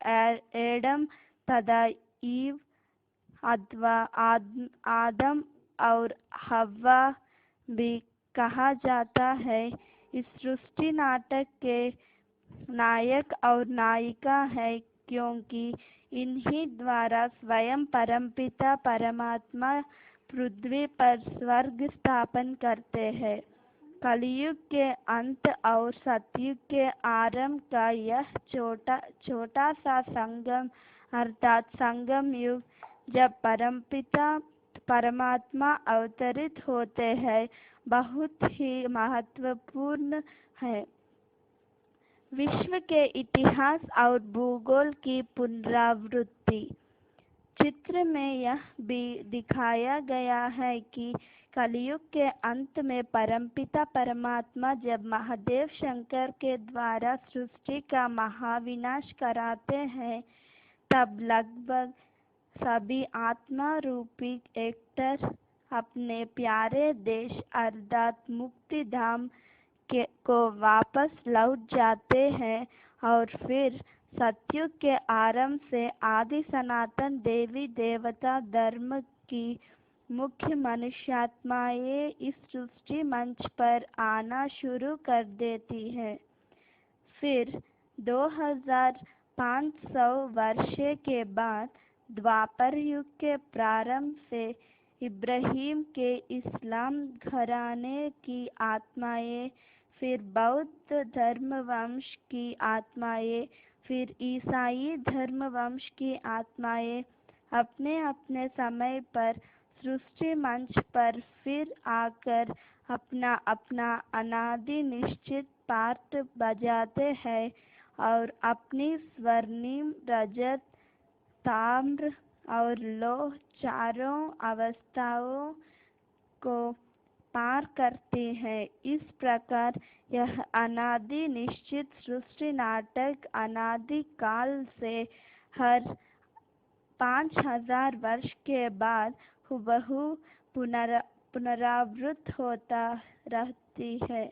एडम तथा ईव अथवा आदम और हव्वा भी कहा जाता है, इस सृष्टि नाटक के नायक और नायिका है, क्योंकि इन्हीं द्वारा स्वयं परमपिता परमात्मा पृथ्वी पर स्वर्ग स्थापन करते हैं। कलियुग के अंत और सतयुग के आरंभ का यह छोटा सा संगम अर्थात संगम युग, जब परमपिता परमात्मा अवतरित होते हैं, बहुत ही महत्वपूर्ण है। विश्व के इतिहास और भूगोल की पुनरावृत्ति। चित्र में यह भी दिखाया गया है कि कलियुग के अंत में परमपिता परमात्मा जब महादेव शंकर के द्वारा सृष्टि का महाविनाश कराते हैं, तब लगभग सभी आत्मा रूपी एक्टर अपने प्यारे देश अर्थात मुक्ति धाम को वापस लौट जाते हैं और फिर सतयुग के आरंभ से आदि सनातन देवी देवता धर्म की मुख्य मनुष्यात्माएं इस सृष्टि मंच पर आना शुरू कर देती हैं। फिर 2500 वर्ष के बाद द्वापर युग के प्रारंभ से इब्राहिम के इस्लाम घराने की आत्माएं, फिर बौद्ध धर्मवंश की आत्माएं, फिर ईसाई धर्मवंश की आत्माएं अपने अपने समय पर सृष्टि मंच पर फिर आकर अपना अपना अनादि निश्चित पार्ट बजाते हैं और अपनी स्वर्णिम रजत ताम्र और लोह चारों अवस्थाओं को पार करती है। इस प्रकार यह अनादि निश्चित सृष्टि नाटक अनादि काल से हर 5000 वर्ष के बाद हुबहू पुनरावृत्त होता रहती है।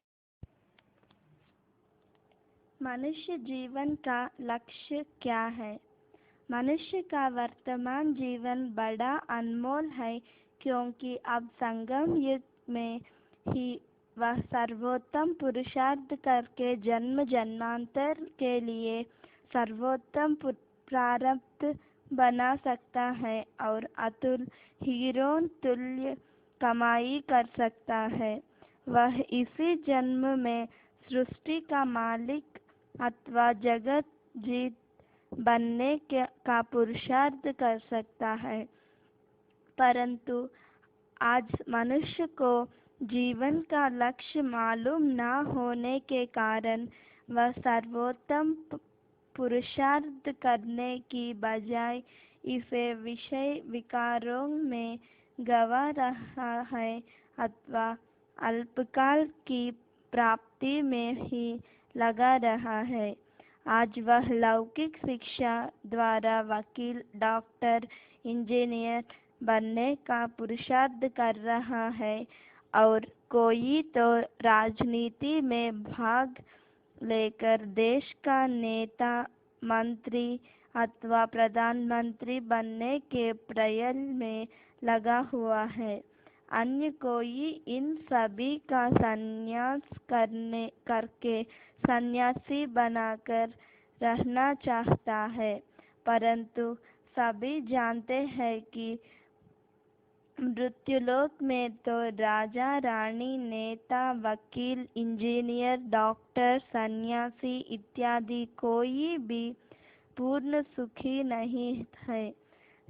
मनुष्य जीवन का लक्ष्य क्या है? मनुष्य का वर्तमान जीवन बड़ा अनमोल है, क्योंकि अब संगम युग में ही वह सर्वोत्तम पुरुषार्थ करके जन्म जन्मांतर के लिए सर्वोत्तम प्रारब्ध बना सकता है और अतुल हीरों तुल्य कमाई कर सकता है। वह इसी जन्म में सृष्टि का मालिक अथवा जगत जीत बनने का पुरुषार्थ कर सकता है। परंतु आज मनुष्य को जीवन का लक्ष्य मालूम न होने के कारण वह सर्वोत्तम पुरुषार्थ करने की बजाय इसे विषय विकारों में गंवा रहा है अथवा अल्पकाल की प्राप्ति में ही लगा रहा है। आज वह लौकिक शिक्षा द्वारा वकील, डॉक्टर, इंजीनियर बनने का पुरुषार्थ कर रहा है और कोई तो राजनीति में भाग लेकर देश का नेता, मंत्री अथवा प्रधानमंत्री बनने के प्रयास में लगा हुआ है। अन्य कोई इन सभी का संन्यास करके सन्यासी बनाकर रहना चाहता है। परंतु सभी जानते हैं कि मृत्युलोक में तो राजा, रानी, नेता, वकील, इंजीनियर, डॉक्टर, सन्यासी इत्यादि कोई भी पूर्ण सुखी नहीं है।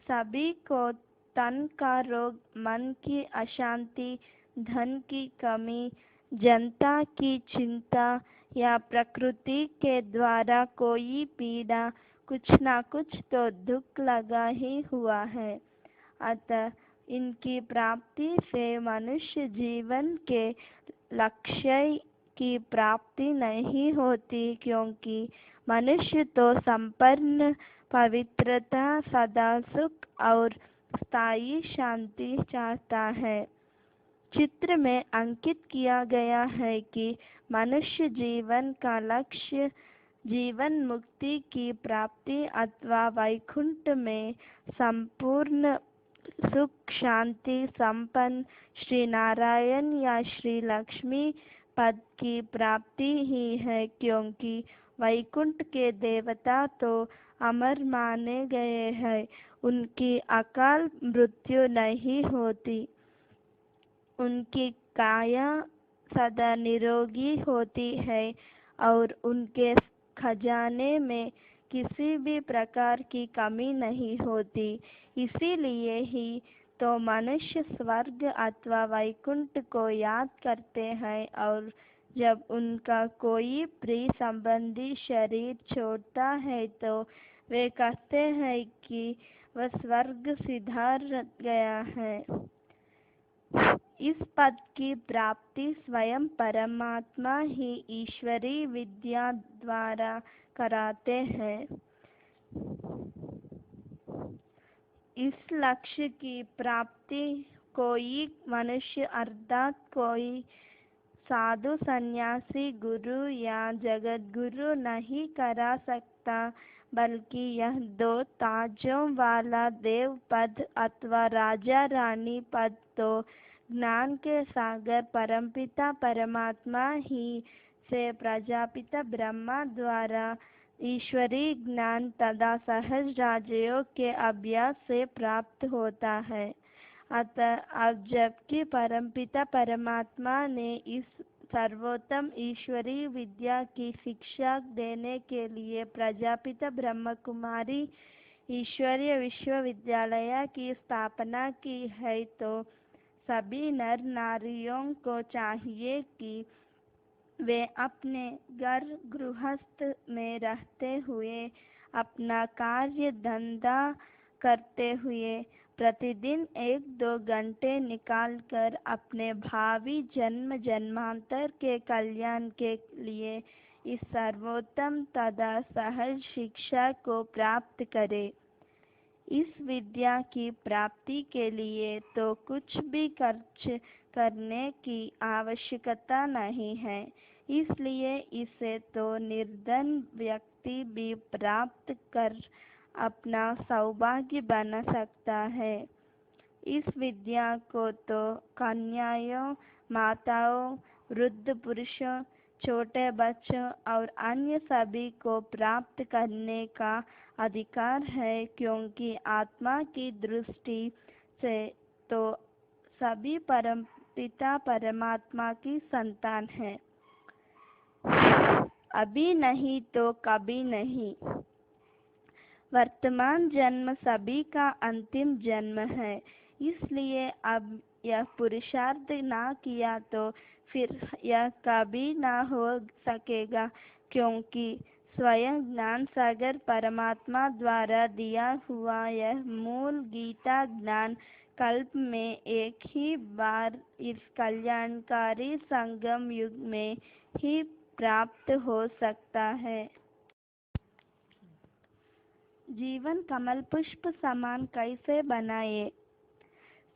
सभी को तन का रोग, मन की अशांति, धन की कमी, जनता की चिंता या प्रकृति के द्वारा कोई पीड़ा, कुछ न कुछ तो दुख लगा ही हुआ है। अतः इनकी प्राप्ति से मनुष्य जीवन के लक्ष्य की प्राप्ति नहीं होती, क्योंकि मनुष्य तो संपन्न पवित्रता, सदा सुख और स्थायी शांति चाहता है। चित्र में अंकित किया गया है कि मनुष्य जीवन का लक्ष्य जीवन मुक्ति की प्राप्ति अथवा वैकुंठ में संपूर्ण सुख शांति संपन्न श्री नारायण या श्री लक्ष्मी पद की प्राप्ति ही है, क्योंकि वैकुंठ के देवता तो अमर माने गए हैं, उनकी अकाल मृत्यु नहीं होती, उनकी काया सदा निरोगी होती है और उनके खजाने में किसी भी प्रकार की कमी नहीं होती। इसीलिए ही तो मनुष्य स्वर्ग अथवा वैकुंठ को याद करते हैं और जब उनका कोई प्रिय संबंधी शरीर छोड़ता है तो वे कहते हैं कि वह स्वर्ग सिधार गया है। इस पद की प्राप्ति स्वयं परमात्मा ही ईश्वरीय विद्या द्वारा कराते हैं। इस लक्ष्य की प्राप्ति कोई मनुष्य अर्थात कोई साधु, सन्यासी, गुरु या जगत गुरु नहीं करा सकता, बल्कि यह दो ताजों वाला देव पद अथवा राजा रानी पद तो ज्ञान के सागर परमपिता परमात्मा ही से प्रजापिता ब्रह्मा द्वारा ईश्वरीय ज्ञान तथा सहज राजयोग के अभ्यास से प्राप्त होता है। अतः अब जबकि परमपिता परमात्मा ने इस सर्वोत्तम ईश्वरीय विद्या की शिक्षा देने के लिए प्रजापिता ब्रह्म कुमारी ईश्वरीय विश्वविद्यालय की स्थापना की है, तो सभी नर नारियों को चाहिए कि वे अपने घर गृहस्थ में रहते हुए अपना कार्य धंधा करते हुए प्रतिदिन 1-2 घंटे निकालकर अपने भावी जन्म जन्मांतर के कल्याण के लिए इस सर्वोत्तम तथा सहज शिक्षा को प्राप्त करें। इस विद्या की प्राप्ति के लिए तो कुछ भी खर्च करने की आवश्यकता नहीं है, इसलिए इसे तो निर्धन व्यक्ति भी प्राप्त कर अपना सौभाग्य बना सकता है। इस विद्या को तो कन्याओं, माताओं, वृद्ध पुरुषों, छोटे बच्चों और अन्य सभी को प्राप्त करने का अधिकार है, क्योंकि आत्मा की दृष्टि से तो सभी परमपिता परमात्मा की संतान है। अभी नहीं तो कभी नहीं। वर्तमान जन्म सभी का अंतिम जन्म है, इसलिए अब यह पुरुषार्थ ना किया तो फिर यह कभी ना हो सकेगा, क्योंकि स्वयं ज्ञान सागर परमात्मा द्वारा दिया हुआ यह मूल गीता ज्ञान कल्प में एक ही बार इस कल्याणकारी संगम युग में ही प्राप्त हो सकता है। जीवन कमल पुष्प समान कैसे बनाए?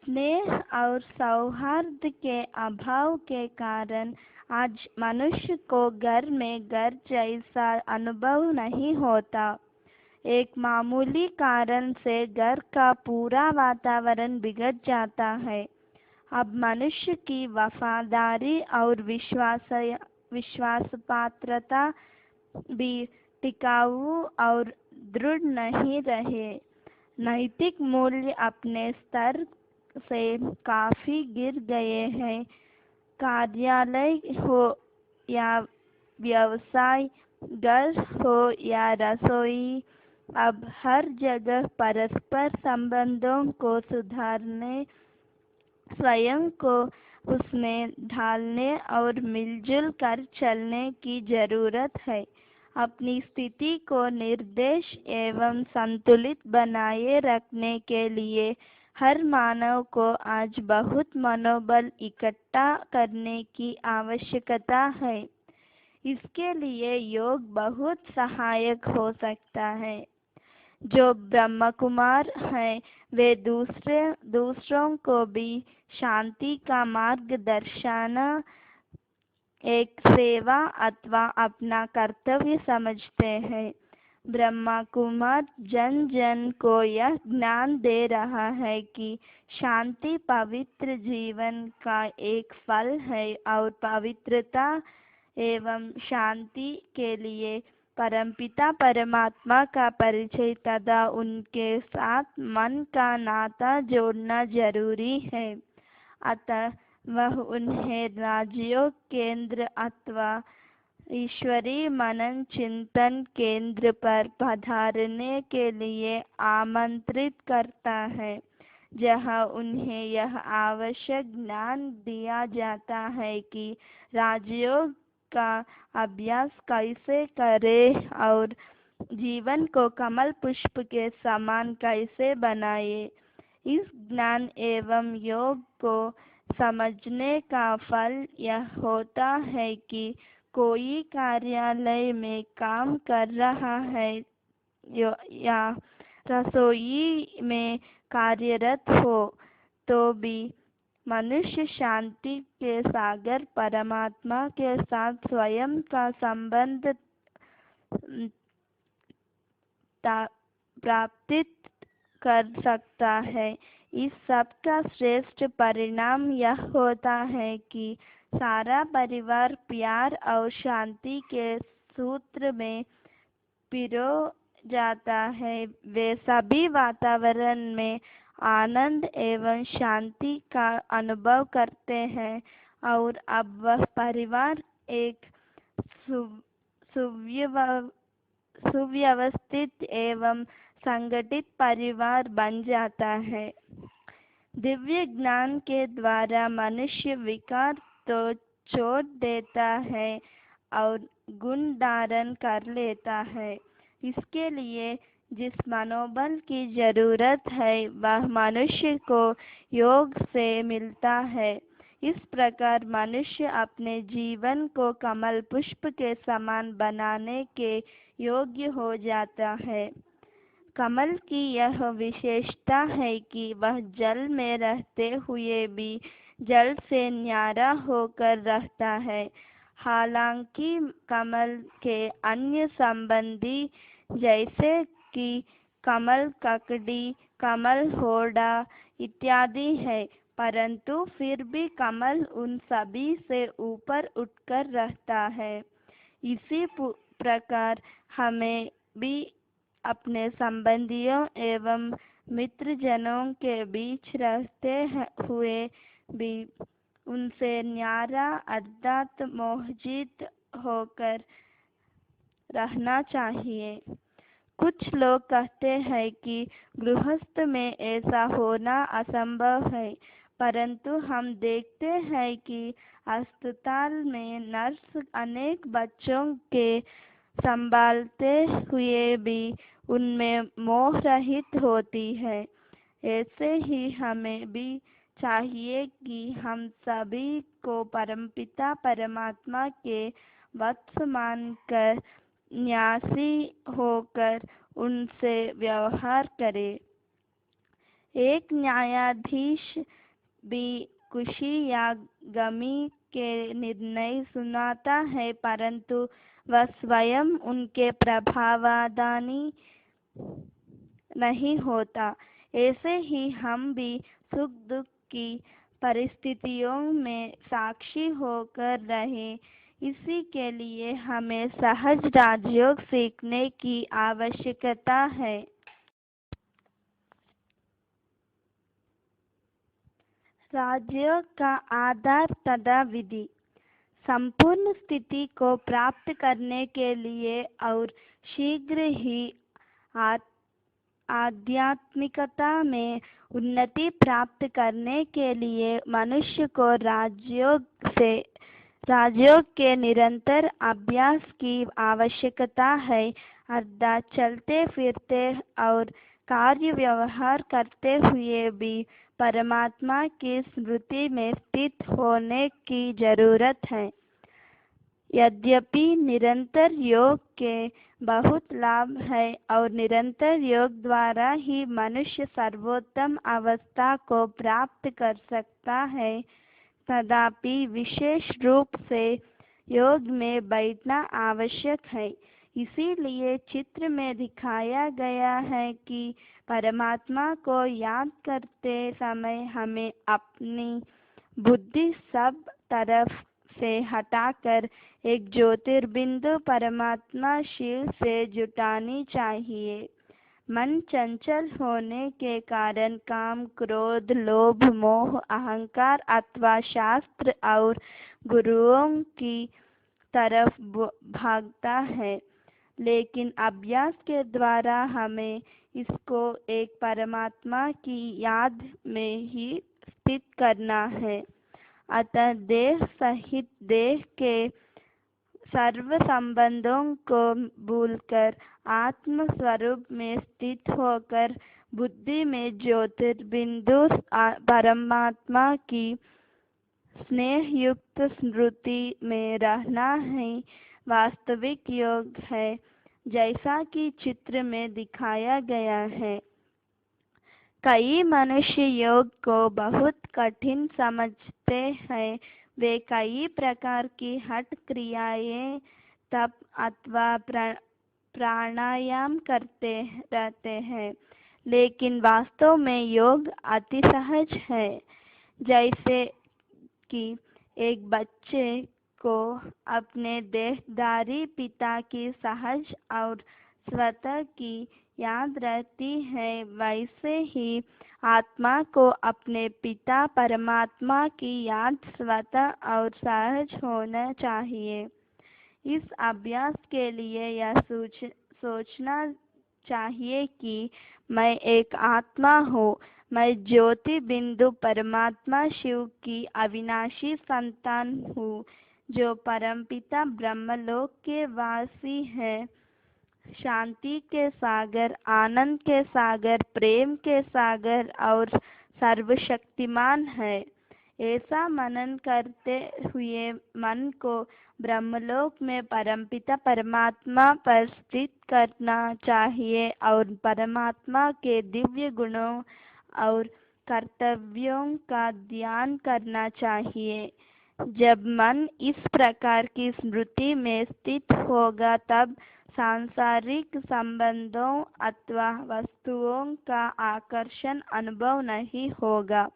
स्नेह और सौहार्द के अभाव के कारण आज मनुष्य को घर में घर जैसा अनुभव नहीं होता। एक मामूली कारण से घर का पूरा वातावरण बिगड़ जाता है। अब मनुष्य की वफादारी और विश्वासपात्रता भी टिकाऊ और दृढ़ नहीं रहे। नैतिक मूल्य अपने स्तर से काफी गिर गए हैं। कार्यालय हो या व्यवसाय, घर हो या रसोई, अब हर जगह परस्पर संबंधों को सुधारने, स्वयं को उसमें ढालने और मिलजुल कर चलने की जरूरत है। अपनी स्थिति को निर्देश एवं संतुलित बनाए रखने के लिए हर मानव को आज बहुत मनोबल इकट्ठा करने की आवश्यकता है। इसके लिए योग बहुत सहायक हो सकता है। जो ब्रह्म कुमार हैं, वे दूसरों को भी शांति का मार्ग दर्शाना एक सेवा अथवा अपना कर्तव्य समझते हैं। ब्रह्मा कुमार जन जन को यह ज्ञान दे रहा है कि शांति पवित्र जीवन का एक फल है और पवित्रता एवं शांति के लिए परमपिता परमात्मा का परिचय तथा उनके साथ मन का नाता जोड़ना जरूरी है। अतः वह उन्हें राजयोग केंद्र अथवा ईश्वरीय मनन चिंतन केंद्र पर पधारने के लिए आमंत्रित करता है, जहां उन्हें यह आवश्यक ज्ञान दिया जाता है कि राजयोग का अभ्यास कैसे करें और जीवन को कमल पुष्प के समान कैसे बनाए। इस ज्ञान एवं योग को समझने का फल यह होता है कि कोई कार्यालय में काम कर रहा है या रसोई में कार्यरत हो, तो भी मनुष्य शांति के सागर परमात्मा के साथ स्वयं का संबंध प्राप्त कर सकता है। इस सब का श्रेष्ठ परिणाम यह होता है कि सारा परिवार प्यार और शांति के सूत्र में पिरो जाता है। वे सभी वातावरण में आनंद एवं शांति का अनुभव करते हैं और अब वह परिवार एक सुव्यवस्थित एवं संगठित परिवार बन जाता है। दिव्य ज्ञान के द्वारा मनुष्य विकार तो छोड़ देता है और गुण धारण कर लेता है। इसके लिए जिस मनोबल की जरूरत है वह मनुष्य को योग से मिलता है। इस प्रकार मनुष्य अपने जीवन को कमल पुष्प के समान बनाने के योग्य हो जाता है। कमल की यह विशेषता है कि वह जल में रहते हुए भी जल से न्यारा होकर रहता है। हालांकि कमल के अन्य संबंधी जैसे कि कमल ककड़ी, कमल होड़ा इत्यादि है, परंतु फिर भी कमल उन सभी से ऊपर उठकर रहता है। इसी प्रकार हमें भी अपने संबंधियों एवं मित्रजनों के बीच रहते हुए भी उनसे न्यारा अर्थात मोहजित होकर रहना चाहिए। कुछ लोग कहते हैं कि गृहस्थ में ऐसा होना असंभव है, परंतु हम देखते हैं कि अस्पताल में नर्स अनेक बच्चों के संभालते हुए भी उनमें मोह रहित होती है। ऐसे ही हमें भी चाहिए कि हम सभी को परमपिता परमात्मा के वत्स मानकर न्यासी होकर उनसे व्यवहार करें। एक न्यायाधीश भी खुशी या गमी के निर्णय सुनाता है, परंतु वह स्वयं उनके प्रभावादानी नहीं होता। ऐसे ही हम भी सुख दुख की परिस्थितियों में साक्षी होकर रहें। इसी के लिए हमें सहज राजयोग सीखने की आवश्यकता है। राजयोग का आधार तथा विधि। संपूर्ण स्थिति को प्राप्त करने के लिए और शीघ्र ही आध्यात्मिकता में उन्नति प्राप्त करने के लिए मनुष्य को राजयोग के निरंतर अभ्यास की आवश्यकता है, अर्थात चलते फिरते और कार्य व्यवहार करते हुए भी परमात्मा की स्मृति में स्थित होने की जरूरत है। यद्यपि निरंतर योग के बहुत लाभ है और निरंतर योग द्वारा ही मनुष्य सर्वोत्तम अवस्था को प्राप्त कर सकता है, तथापि विशेष रूप से योग में बैठना आवश्यक है। इसीलिए चित्र में दिखाया गया है कि परमात्मा को याद करते समय हमें अपनी बुद्धि सब तरफ से हटाकर एक ज्योतिर्बिंदु परमात्मा शिव से जुटानी चाहिए। मन चंचल होने के कारण काम, क्रोध, लोभ, मोह, अहंकार अथवा शास्त्र और गुरुओं की तरफ भागता है, लेकिन अभ्यास के द्वारा हमें इसको एक परमात्मा की याद में ही स्थित करना है। अतः देह सहित देह के सर्व संबंधों को भूलकर आत्म स्वरूप में स्थित होकर बुद्धि में ज्योतिर्बिंदु परमात्मा की स्नेह युक्त स्मृति में रहना ही वास्तविक योग है, जैसा कि चित्र में दिखाया गया है। कई मनुष्य योग को बहुत कठिन समझते हैं। वे कई प्रकार की हठ क्रियाएं, तप अथवा प्राणायाम करते रहते हैं, लेकिन वास्तव में योग अति सहज है। जैसे कि एक बच्चे को अपने देहधारी पिता की सहज और स्वतः की याद रहती है, वैसे ही आत्मा को अपने पिता परमात्मा की याद स्वतः और सहज होना चाहिए। इस अभ्यास के लिए यह सोचना चाहिए कि मैं एक आत्मा हूँ, मैं ज्योति बिंदु परमात्मा शिव की अविनाशी संतान हूँ, जो परमपिता ब्रह्मलोक के वासी है। शांति के सागर, आनंद के सागर, प्रेम के सागर और सर्वशक्तिमान है। ऐसा मनन करते हुए मन को ब्रह्मलोक में परमपिता परमात्मा पर स्थित करना चाहिए और परमात्मा के दिव्य गुणों और कर्तव्यों का ध्यान करना चाहिए। जब मन इस प्रकार की स्मृति में स्थित होगा तब सांसारिक संबंधों अथवा वस्तुओं का आकर्षण अनुभव नहीं होगा।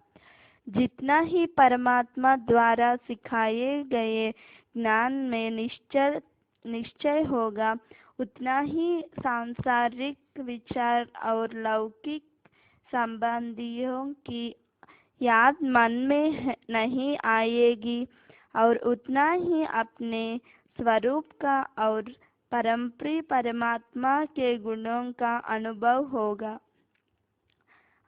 जितना ही परमात्मा द्वारा सिखाए गए ज्ञान में निश्चय होगा, उतना ही सांसारिक विचार और लौकिक संबंधियों की याद मन में नहीं आएगी और उतना ही अपने स्वरूप का और परमप्रिय परमात्मा के गुणों का अनुभव होगा।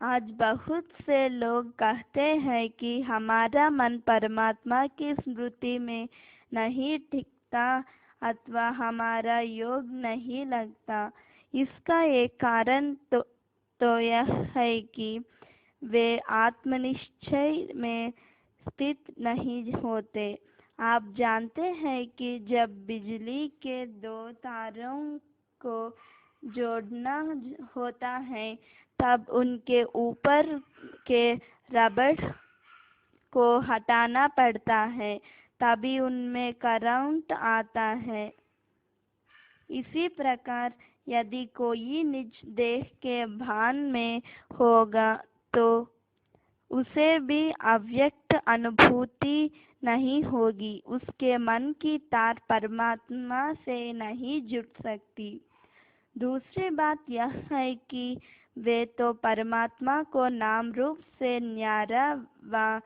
आज बहुत से लोग कहते हैं कि हमारा मन परमात्मा की स्मृति में नहीं टिकता अथवा हमारा योग नहीं लगता। इसका एक कारण तो यह है कि वे आत्मनिश्चय में स्थित नहीं होते। आप जानते हैं कि जब बिजली के दो तारों को जोड़ना होता है तब उनके ऊपर के रबड़ को हटाना पड़ता है, तभी उनमें करंट आता है। इसी प्रकार यदि कोई निज देह के भान में होगा तो उसे भी अव्यक्त अनुभूति नहीं होगी। उसके मन की तार परमात्मा से नहीं जुड़ सकती। दूसरी बात यह है कि वे तो परमात्मा को नाम रूप से न्यारा व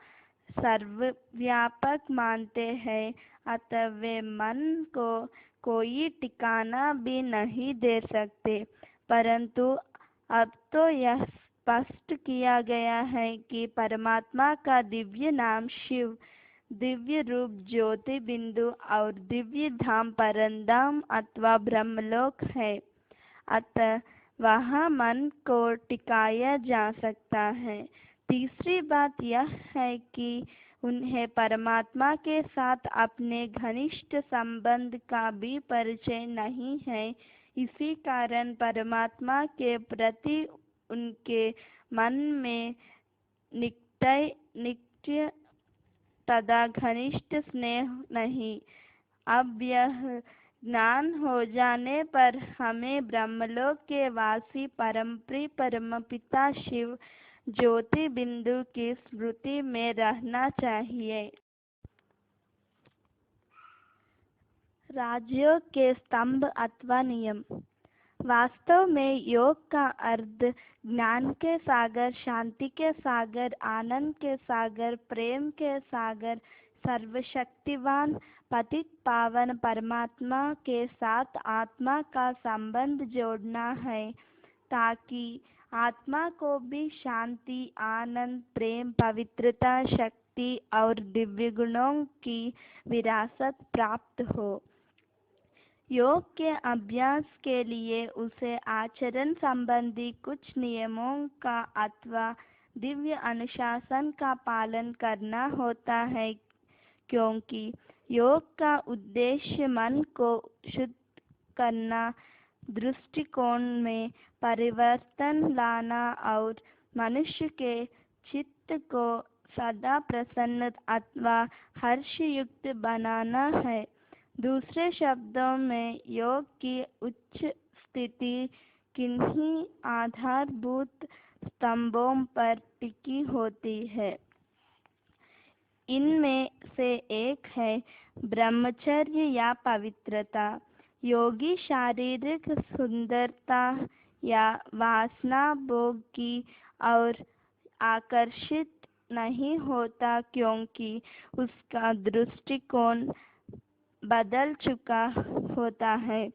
सर्वव्यापक मानते हैं, अतः वे मन को कोई ठिकाना भी नहीं दे सकते। परंतु अब तो यह स्पष्ट किया गया है कि परमात्मा का दिव्य नाम शिव, दिव्य रूप ज्योति बिंदु और दिव्य धाम परमधाम अथवा ब्रह्मलोक है, अतः वहाँ मन को टिकाया जा सकता है। तीसरी बात यह है कि उन्हें परमात्मा के साथ अपने घनिष्ठ संबंध का भी परिचय नहीं है। इसी कारण परमात्मा के प्रति उनके मन में नित्य तथा घनिष्ठ स्नेह नहीं। अब यह ज्ञान हो जाने पर हमें ब्रह्मलोक के वासी परमप्रिय परमपिता शिव ज्योति बिंदु की स्मृति में रहना चाहिए। राजयोग के स्तंभ अथवा नियम। वास्तव में योग का अर्थ ज्ञान के सागर, शांति के सागर, आनंद के सागर, प्रेम के सागर, सर्वशक्तिवान पतित पावन परमात्मा के साथ आत्मा का संबंध जोड़ना है, ताकि आत्मा को भी शांति, आनंद, प्रेम, पवित्रता, शक्ति और दिव्य गुणों की विरासत प्राप्त हो। योग के अभ्यास के लिए उसे आचरण संबंधी कुछ नियमों का अथवा दिव्य अनुशासन का पालन करना होता है, क्योंकि योग का उद्देश्य मन को शुद्ध करना, दृष्टिकोण में परिवर्तन लाना और मनुष्य के चित्त को सदा प्रसन्न अथवा हर्षयुक्त बनाना है। दूसरे शब्दों में योग की उच्च स्थिति किन्हीं आधारभूत स्तंभों पर टिकी होती है। इनमें से एक है ब्रह्मचर्य या पवित्रता। योगी शारीरिक सुंदरता या वासना भोग की और आकर्षित नहीं होता, क्योंकि उसका दृष्टिकोण बदल चुका होता है।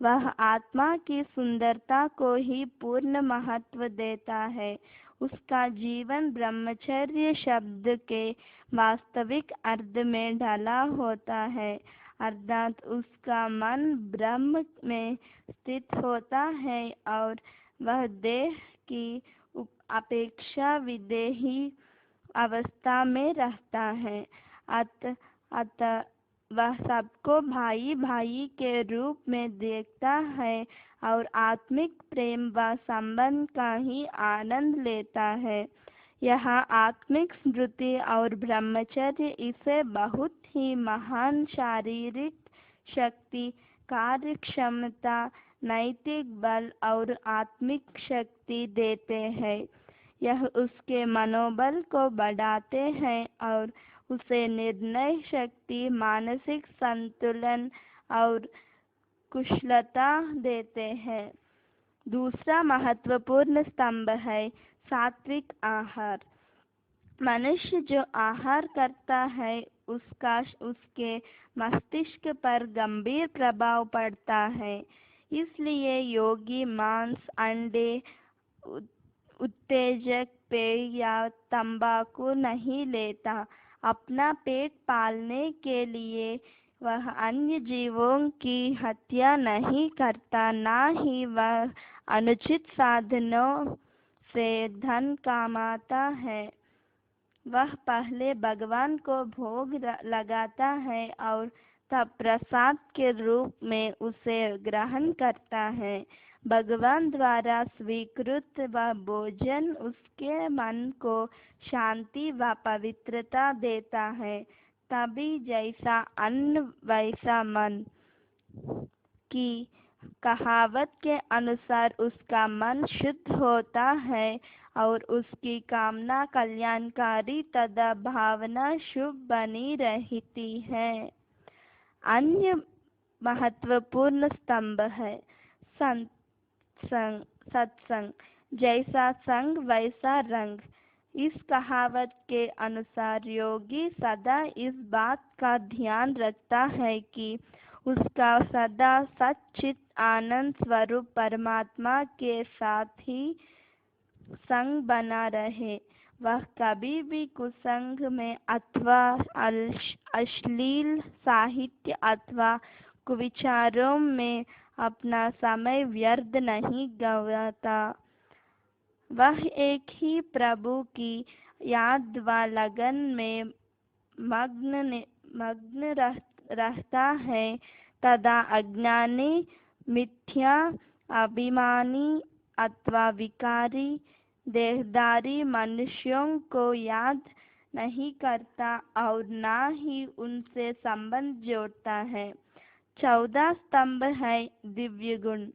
वह आत्मा की सुंदरता को ही पूर्ण महत्व देता है। उसका जीवन ब्रह्मचर्य शब्द के वास्तविक अर्थ में ढला होता है, अर्थात उसका मन ब्रह्म में स्थित होता है और वह देह की अपेक्षा विदेही अवस्था में रहता है। अतः वह सबको भाई भाई के रूप में देखता है और आत्मिक प्रेम व संबंध का ही आनंद लेता है। यहाँ आत्मिक स्मृति और ब्रह्मचर्य इसे बहुत ही महान शारीरिक शक्ति, कार्य क्षमता, नैतिक बल और आत्मिक शक्ति देते हैं। यह उसके मनोबल को बढ़ाते हैं और उसे निर्णय शक्ति, मानसिक संतुलन और कुशलता देते हैं। दूसरा महत्वपूर्ण स्तंभ है सात्विक आहार। मनुष्य जो आहार करता है उसका उसके मस्तिष्क पर गंभीर प्रभाव पड़ता है। इसलिए योगी मांस, अंडे, उत्तेजक पेय या तंबाकू नहीं लेता। अपना पेट पालने के लिए वह अन्य जीवों की हत्या नहीं करता, न ही वह अनुचित साधनों से धन कमाता है। वह पहले भगवान को भोग लगाता है और तब प्रसाद के रूप में उसे ग्रहण करता है। भगवान द्वारा स्वीकृत वह भोजन उसके मन को शांति व पवित्रता देता है। तभी जैसा अन्न वैसा मन की कहावत के अनुसार उसका मन शुद्ध होता है और उसकी कामना कल्याणकारी तथा भावना शुभ बनी रहती है। अन्य महत्वपूर्ण स्तंभ है सत्संग। जैसा संग वैसा रंग। इस कहावत के अनुसार योगी सदा इस बात का ध्यान रखता है कि उसका सदा सच्चित आनंद स्वरूप परमात्मा के साथ ही संग बना रहे। वह कभी भी कुसंग में अथवा अश्लील साहित्य अथवा कुविचारों में अपना समय व्यर्थ नहीं गंवाता। वह एक ही प्रभु की याद व लगन में मग्न रहता है तथा अज्ञानी, मिथ्या अभिमानी अथवा विकारी देहधारी मनुष्यों को याद नहीं करता और न ही उनसे संबंध जोड़ता है। 14 स्तंभ है दिव्य गुण।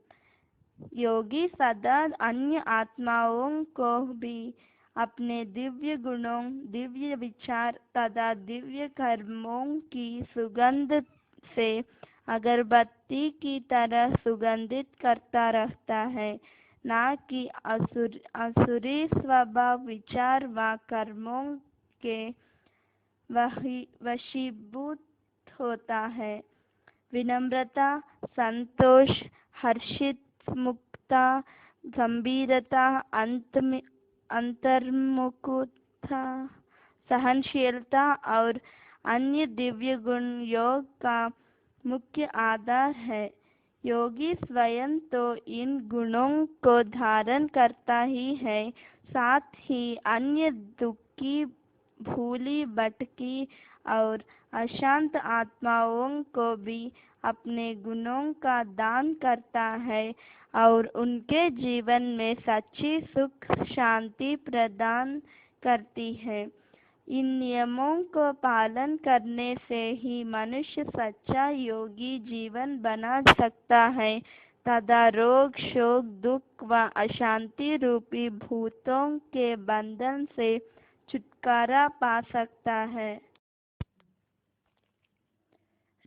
योगी सदा अन्य आत्माओं को भी अपने दिव्य गुणों, दिव्य विचार तथा दिव्य कर्मों की सुगंध से अगरबत्ती की तरह सुगंधित करता रहता है, न कि असुरी स्वभाव, विचार व कर्मों के वशीभूत होता है। विनम्रता, संतोष, हर्षित मुक्ता, गंभीरता, अंतर्मुखता, सहनशीलता और अन्य दिव्य गुण योग का मुख्य आधार है। योगी स्वयं तो इन गुणों को धारण करता ही है, साथ ही अन्य दुखी, भूली भटकी और अशांत आत्माओं को भी अपने गुणों का दान करता है और उनके जीवन में सच्ची सुख शांति प्रदान करती है। इन नियमों को पालन करने से ही मनुष्य सच्चा योगी जीवन बना सकता है तथा रोग, शोक, दुख व अशांति रूपी भूतों के बंधन से छुटकारा पा सकता है।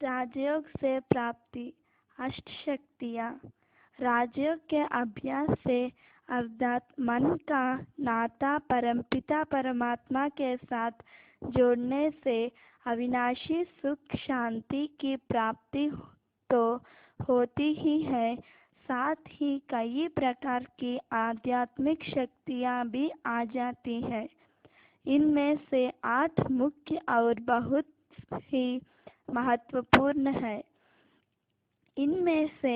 राजयोग से प्राप्ति। अष्टशक्तियाँ। राजयोग के अभ्यास से अर्थात मन का नाता परमपिता परमात्मा के साथ जोड़ने से अविनाशी सुख शांति की प्राप्ति तो होती ही है, साथ ही कई प्रकार की आध्यात्मिक शक्तियाँ भी आ जाती हैं। इनमें से 8 मुख्य और बहुत ही महत्वपूर्ण है। इनमें से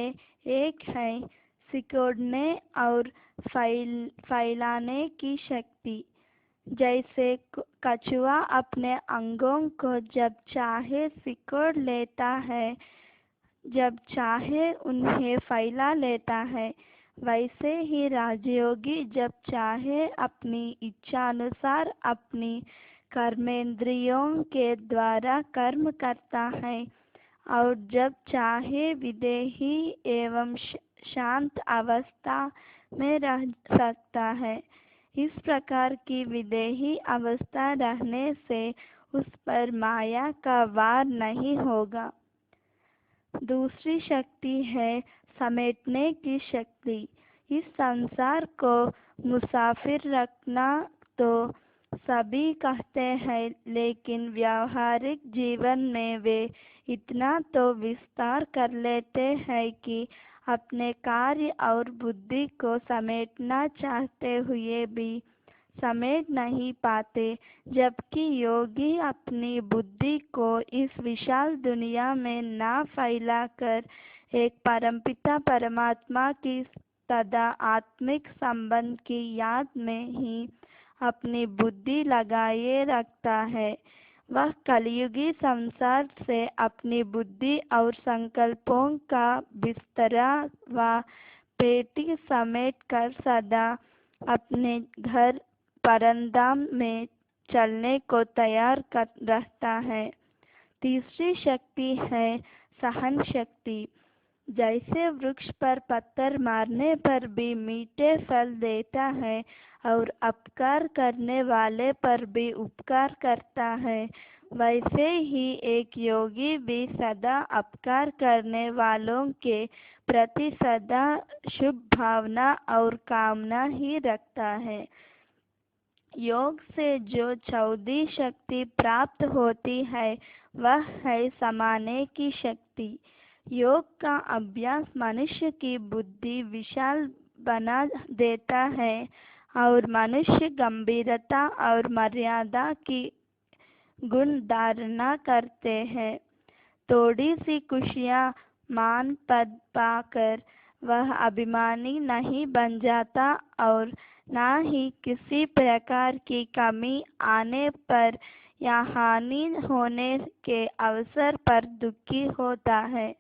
एक है सिकोड़ने और फैलाने की शक्ति। जैसे कछुआ अपने अंगों को जब चाहे सिकोड़ लेता है, जब चाहे उन्हें फैला लेता है, वैसे ही राजयोगी जब चाहे अपनी इच्छानुसार अपनी कर्मेंद्रियों के द्वारा कर्म करता है और जब चाहे विदेही एवं शांत अवस्था में रह सकता है। इस प्रकार की विदेही अवस्था रहने से उस पर माया का वार नहीं होगा। दूसरी शक्ति है समेटने की शक्ति। इस संसार को मुसाफिर रखना तो सभी कहते हैं, लेकिन व्यावहारिक जीवन में वे इतना तो विस्तार कर लेते हैं कि अपने कार्य और बुद्धि को समेटना चाहते हुए भी समेट नहीं पाते, जबकि योगी अपनी बुद्धि को इस विशाल दुनिया में ना फैलाकर एक परमपिता परमात्मा की सदा आत्मिक संबंध की याद में ही अपनी बुद्धि लगाए रखता है। वह कलयुगी संसार से अपनी बुद्धि और संकल्पों का बिस्तरा व पेटी समेट कर सदा अपने घर परंदाम में चलने को तैयार कर रहता है। तीसरी शक्ति है सहन शक्ति। जैसे वृक्ष पर पत्थर मारने पर भी मीठे फल देता है और अपकार करने वाले पर भी उपकार करता है, वैसे ही एक योगी भी सदा अपकार करने वालों के प्रति सदा शुभ भावना और कामना ही रखता है। योग से जो चौथी शक्ति प्राप्त होती है वह है समाने की शक्ति। योग का अभ्यास मनुष्य की बुद्धि विशाल बना देता है और मनुष्य गंभीरता और मर्यादा की गुण धारणा करते हैं। थोड़ी सी खुशियाँ मान पद पाकर वह अभिमानी नहीं बन जाता और ना ही किसी प्रकार की कमी आने पर या हानि होने के अवसर पर दुखी होता है।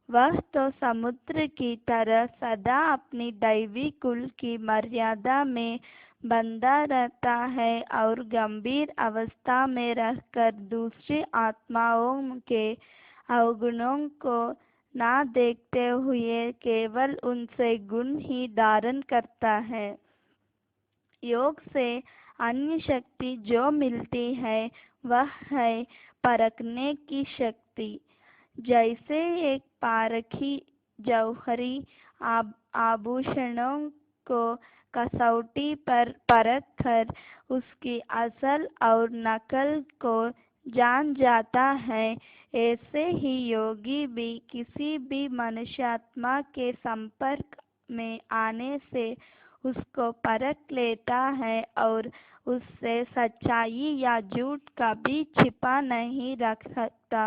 वह तो समुद्र की तरह सदा अपनी दैवी कुल की मर्यादा में बंधा रहता है और गंभीर अवस्था में रहकर दूसरी आत्माओं के अवगुणों को ना देखते हुए केवल उनसे गुण ही धारण करता है। योग से अन्य शक्ति जो मिलती है वह है परखने की शक्ति। जैसे एक पारखी जौहरी आभूषणों को कसौटी पर परख कर उसकी असल और नकल को जान जाता है, ऐसे ही योगी भी किसी भी मनुष्यात्मा के संपर्क में आने से उसको परख लेता है और उससे सच्चाई या झूठ कभी छिपा नहीं रख सकता।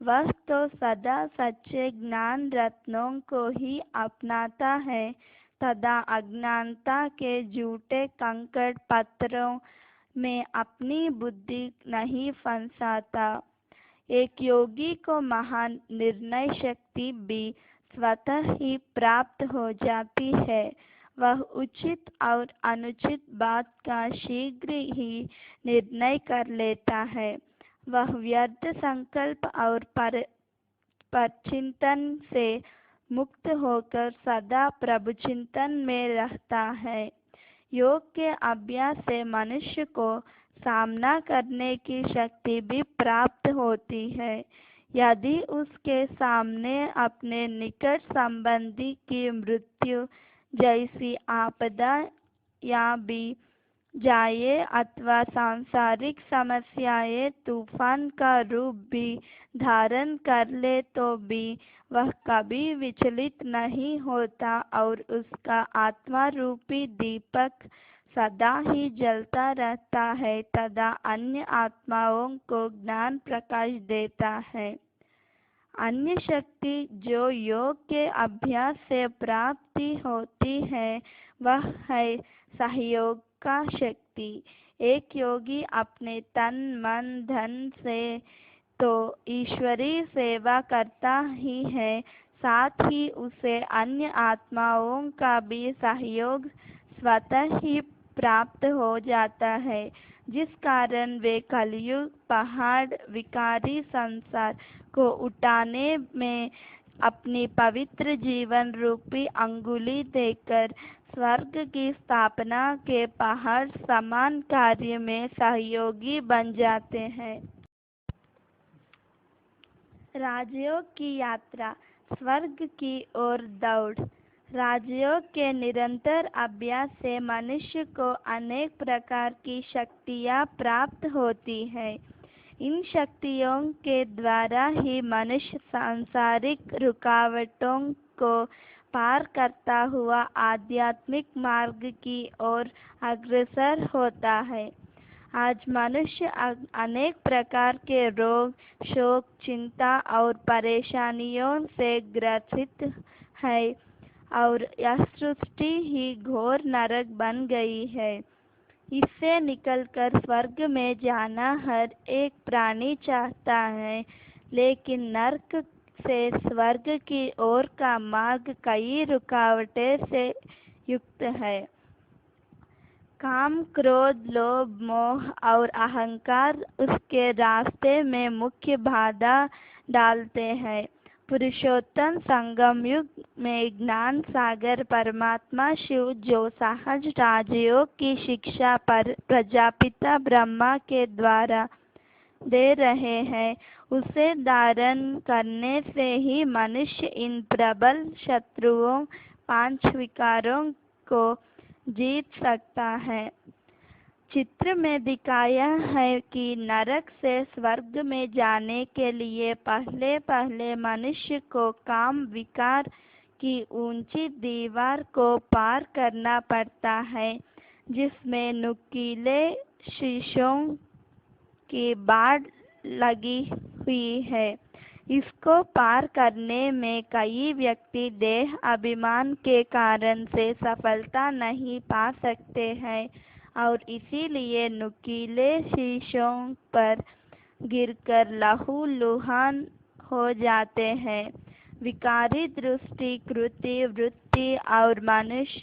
वह तो सदा सच्चे ज्ञान रत्नों को ही अपनाता है, तथा अज्ञानता के झूठे कंकड़ पत्थरों में अपनी बुद्धि नहीं फंसाता। एक योगी को महान निर्णय शक्ति भी स्वतः ही प्राप्त हो जाती है। वह उचित और अनुचित बात का शीघ्र ही निर्णय कर लेता है। वह व्यर्थ संकल्प और परचिंतन से मुक्त होकर सदा प्रभु चिंतन में रहता है। योग के अभ्यास से मनुष्य को सामना करने की शक्ति भी प्राप्त होती है। यदि उसके सामने अपने निकट संबंधी की मृत्यु जैसी आपदा या भी जाए अथवा सांसारिक समस्याएं तूफान का रूप भी धारण कर ले तो भी वह कभी विचलित नहीं होता और उसका आत्मा रूपी दीपक सदा ही जलता रहता है तथा अन्य आत्माओं को ज्ञान प्रकाश देता है। अन्य शक्ति जो योग के अभ्यास से प्राप्ति होती है वह है सहयोग का शक्ति। एक योगी अपने तन मन धन से तो ईश्वरीय सेवा करता ही है, साथ ही उसे अन्य आत्माओं का भी सहयोग स्वतः ही प्राप्त हो जाता है, जिस कारण वे कलयुग पहाड़ विकारी संसार को उठाने में अपनी पवित्र जीवन रूपी अंगुली देकर स्वर्ग की स्थापना के पहाड़ समान कार्य में सहयोगी बन जाते हैं। राजयोग की यात्रा, स्वर्ग की ओर दौड़। राजयोग के निरंतर अभ्यास से मनुष्य को अनेक प्रकार की शक्तियाँ प्राप्त होती हैं। इन शक्तियों के द्वारा ही मनुष्य सांसारिक रुकावटों को पार करता हुआ आध्यात्मिक मार्ग की ओर अग्रसर होता है। आज मनुष्य अनेक प्रकार के रोग, शोक, चिंता और परेशानियों से ग्रसित है और यह सृष्टि ही घोर नरक बन गई है। इससे निकलकर स्वर्ग में जाना हर एक प्राणी चाहता है, लेकिन नरक से स्वर्ग की ओर का मार्ग कई रुकावटें से युक्त है। काम, क्रोध, लोभ, मोह और अहंकार उसके रास्ते में मुख्य बाधा डालते हैं। पुरुषोत्तम संगम युग में ज्ञान सागर परमात्मा शिव जो सहज राजयोग की शिक्षा पर प्रजापिता ब्रह्मा के द्वारा दे रहे हैं, उसे धारण करने से ही मनुष्य इन प्रबल शत्रुओं पांच विकारों को जीत सकता है। चित्र में दिखाया है कि नरक से स्वर्ग में जाने के लिए पहले पहले मनुष्य को काम विकार की ऊंची दीवार को पार करना पड़ता है, जिसमें नुकीले शीशों की बाड़ लगी हुई है। इसको पार करने में कई व्यक्ति देह अभिमान के कारण से सफलता नहीं पा सकते हैं और इसीलिए नुकीले शीशों पर गिरकर लहूलुहान हो जाते हैं। विकारी दृष्टि, कृति, वृत्ति और मनुष्य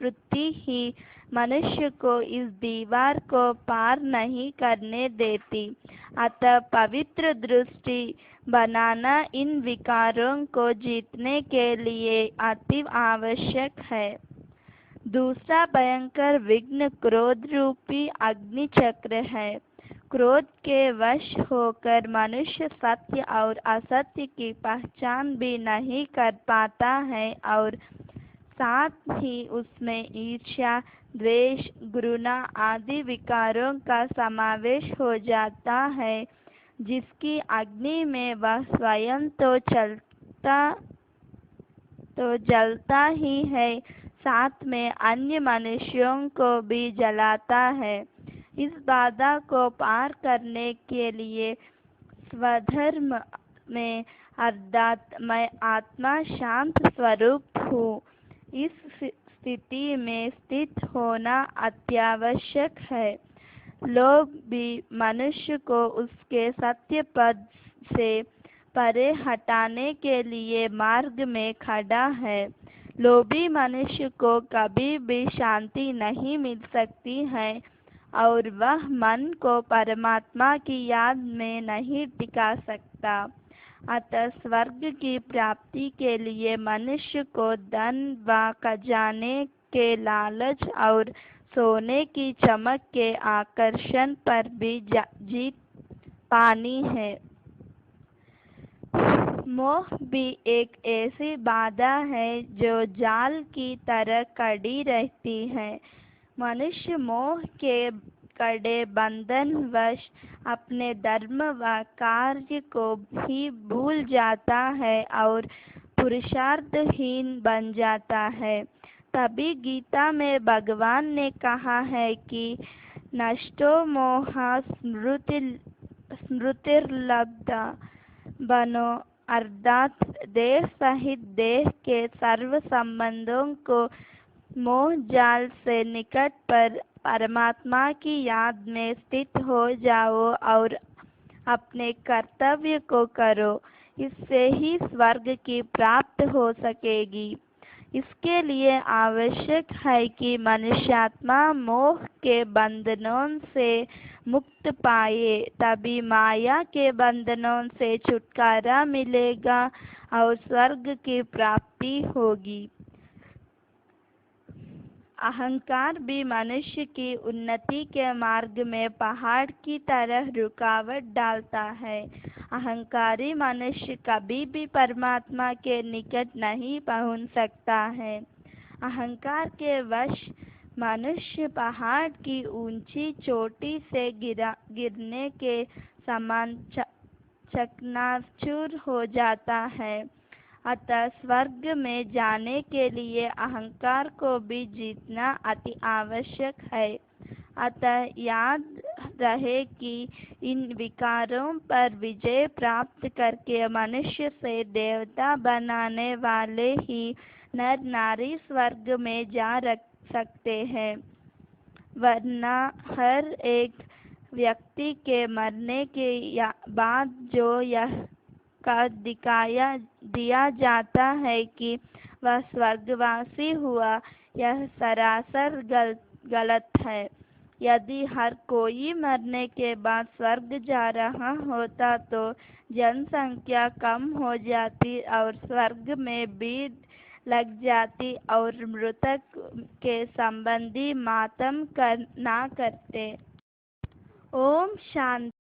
वृत्ति ही मनुष्य को इस दीवार को पार नहीं करने देती। अतः पवित्र दृष्टि बनाना इन विकारों को जीतने के लिए अति आवश्यक है। दूसरा भयंकर विघ्न क्रोध रूपी अग्नि चक्र है। क्रोध के वश होकर मनुष्य सत्य और असत्य की पहचान भी नहीं कर पाता है और साथ ही उसमें ईर्ष्या, द्वेष, घृणा आदि विकारों का समावेश हो जाता है, जिसकी अग्नि में वह स्वयं तो जलता ही है, साथ में अन्य मनुष्यों को भी जलाता है। इस बाधा को पार करने के लिए स्वधर्म में अर्थात मैं आत्मा शांत स्वरूप हूँ, इस स्थिति में स्थित होना अत्यावश्यक है। लोभ भी मनुष्य को उसके सत्य पद से परे हटाने के लिए मार्ग में खड़ा है। लोभी मनुष्य को कभी भी शांति नहीं मिल सकती है और वह मन को परमात्मा की याद में नहीं टिका सकता। अतः स्वर्ग की प्राप्ति के लिए मनुष्य को धन व खजाने के लालच और सोने की चमक के आकर्षण पर भी जीत पानी है। मोह भी एक ऐसी बाधा है जो जाल की तरह कड़ी रहती है। मनुष्य मोह के कड़े बंधन वश अपने धर्म व कार्य को भी भूल जाता है और पुरुषार्थहीन बन जाता है। तभी गीता में भगवान ने कहा है कि नष्टो मोहा स्मृतिर्लब्धा बनो, अर्थात देह सहित देह के सर्व संबंधों को मोह जाल से निकट पर परमात्मा की याद में स्थित हो जाओ और अपने कर्तव्य को करो। इससे ही स्वर्ग की प्राप्ति हो सकेगी। इसके लिए आवश्यक है कि मनुष्यात्मा मोह के बंधनों से मुक्त पाए, तभी माया के बंधनों से छुटकारा मिलेगा और स्वर्ग की प्राप्ति होगी। अहंकार भी मनुष्य की उन्नति के मार्ग में पहाड़ की तरह रुकावट डालता है। अहंकारी मनुष्य कभी भी परमात्मा के निकट नहीं पहुंच सकता है। अहंकार के वश मनुष्य पहाड़ की ऊंची चोटी से गिरने के समान चकनाचूर हो जाता है। अतः स्वर्ग में जाने के लिए अहंकार को भी जीतना अति आवश्यक है। अतः याद रहे कि इन विकारों पर विजय प्राप्त करके मनुष्य से देवता बनाने वाले ही नर नारी स्वर्ग में जा सकते हैं, वरना हर एक व्यक्ति के मरने के बाद जो यह का दिया जाता है कि वह स्वर्गवासी हुआ, यह सरासर गलत है। यदि हर कोई मरने के बाद स्वर्ग जा रहा होता तो जनसंख्या कम हो जाती और स्वर्ग में भीड़ लग जाती और मृतक के संबंधी मातम ना करते। ओम शांति।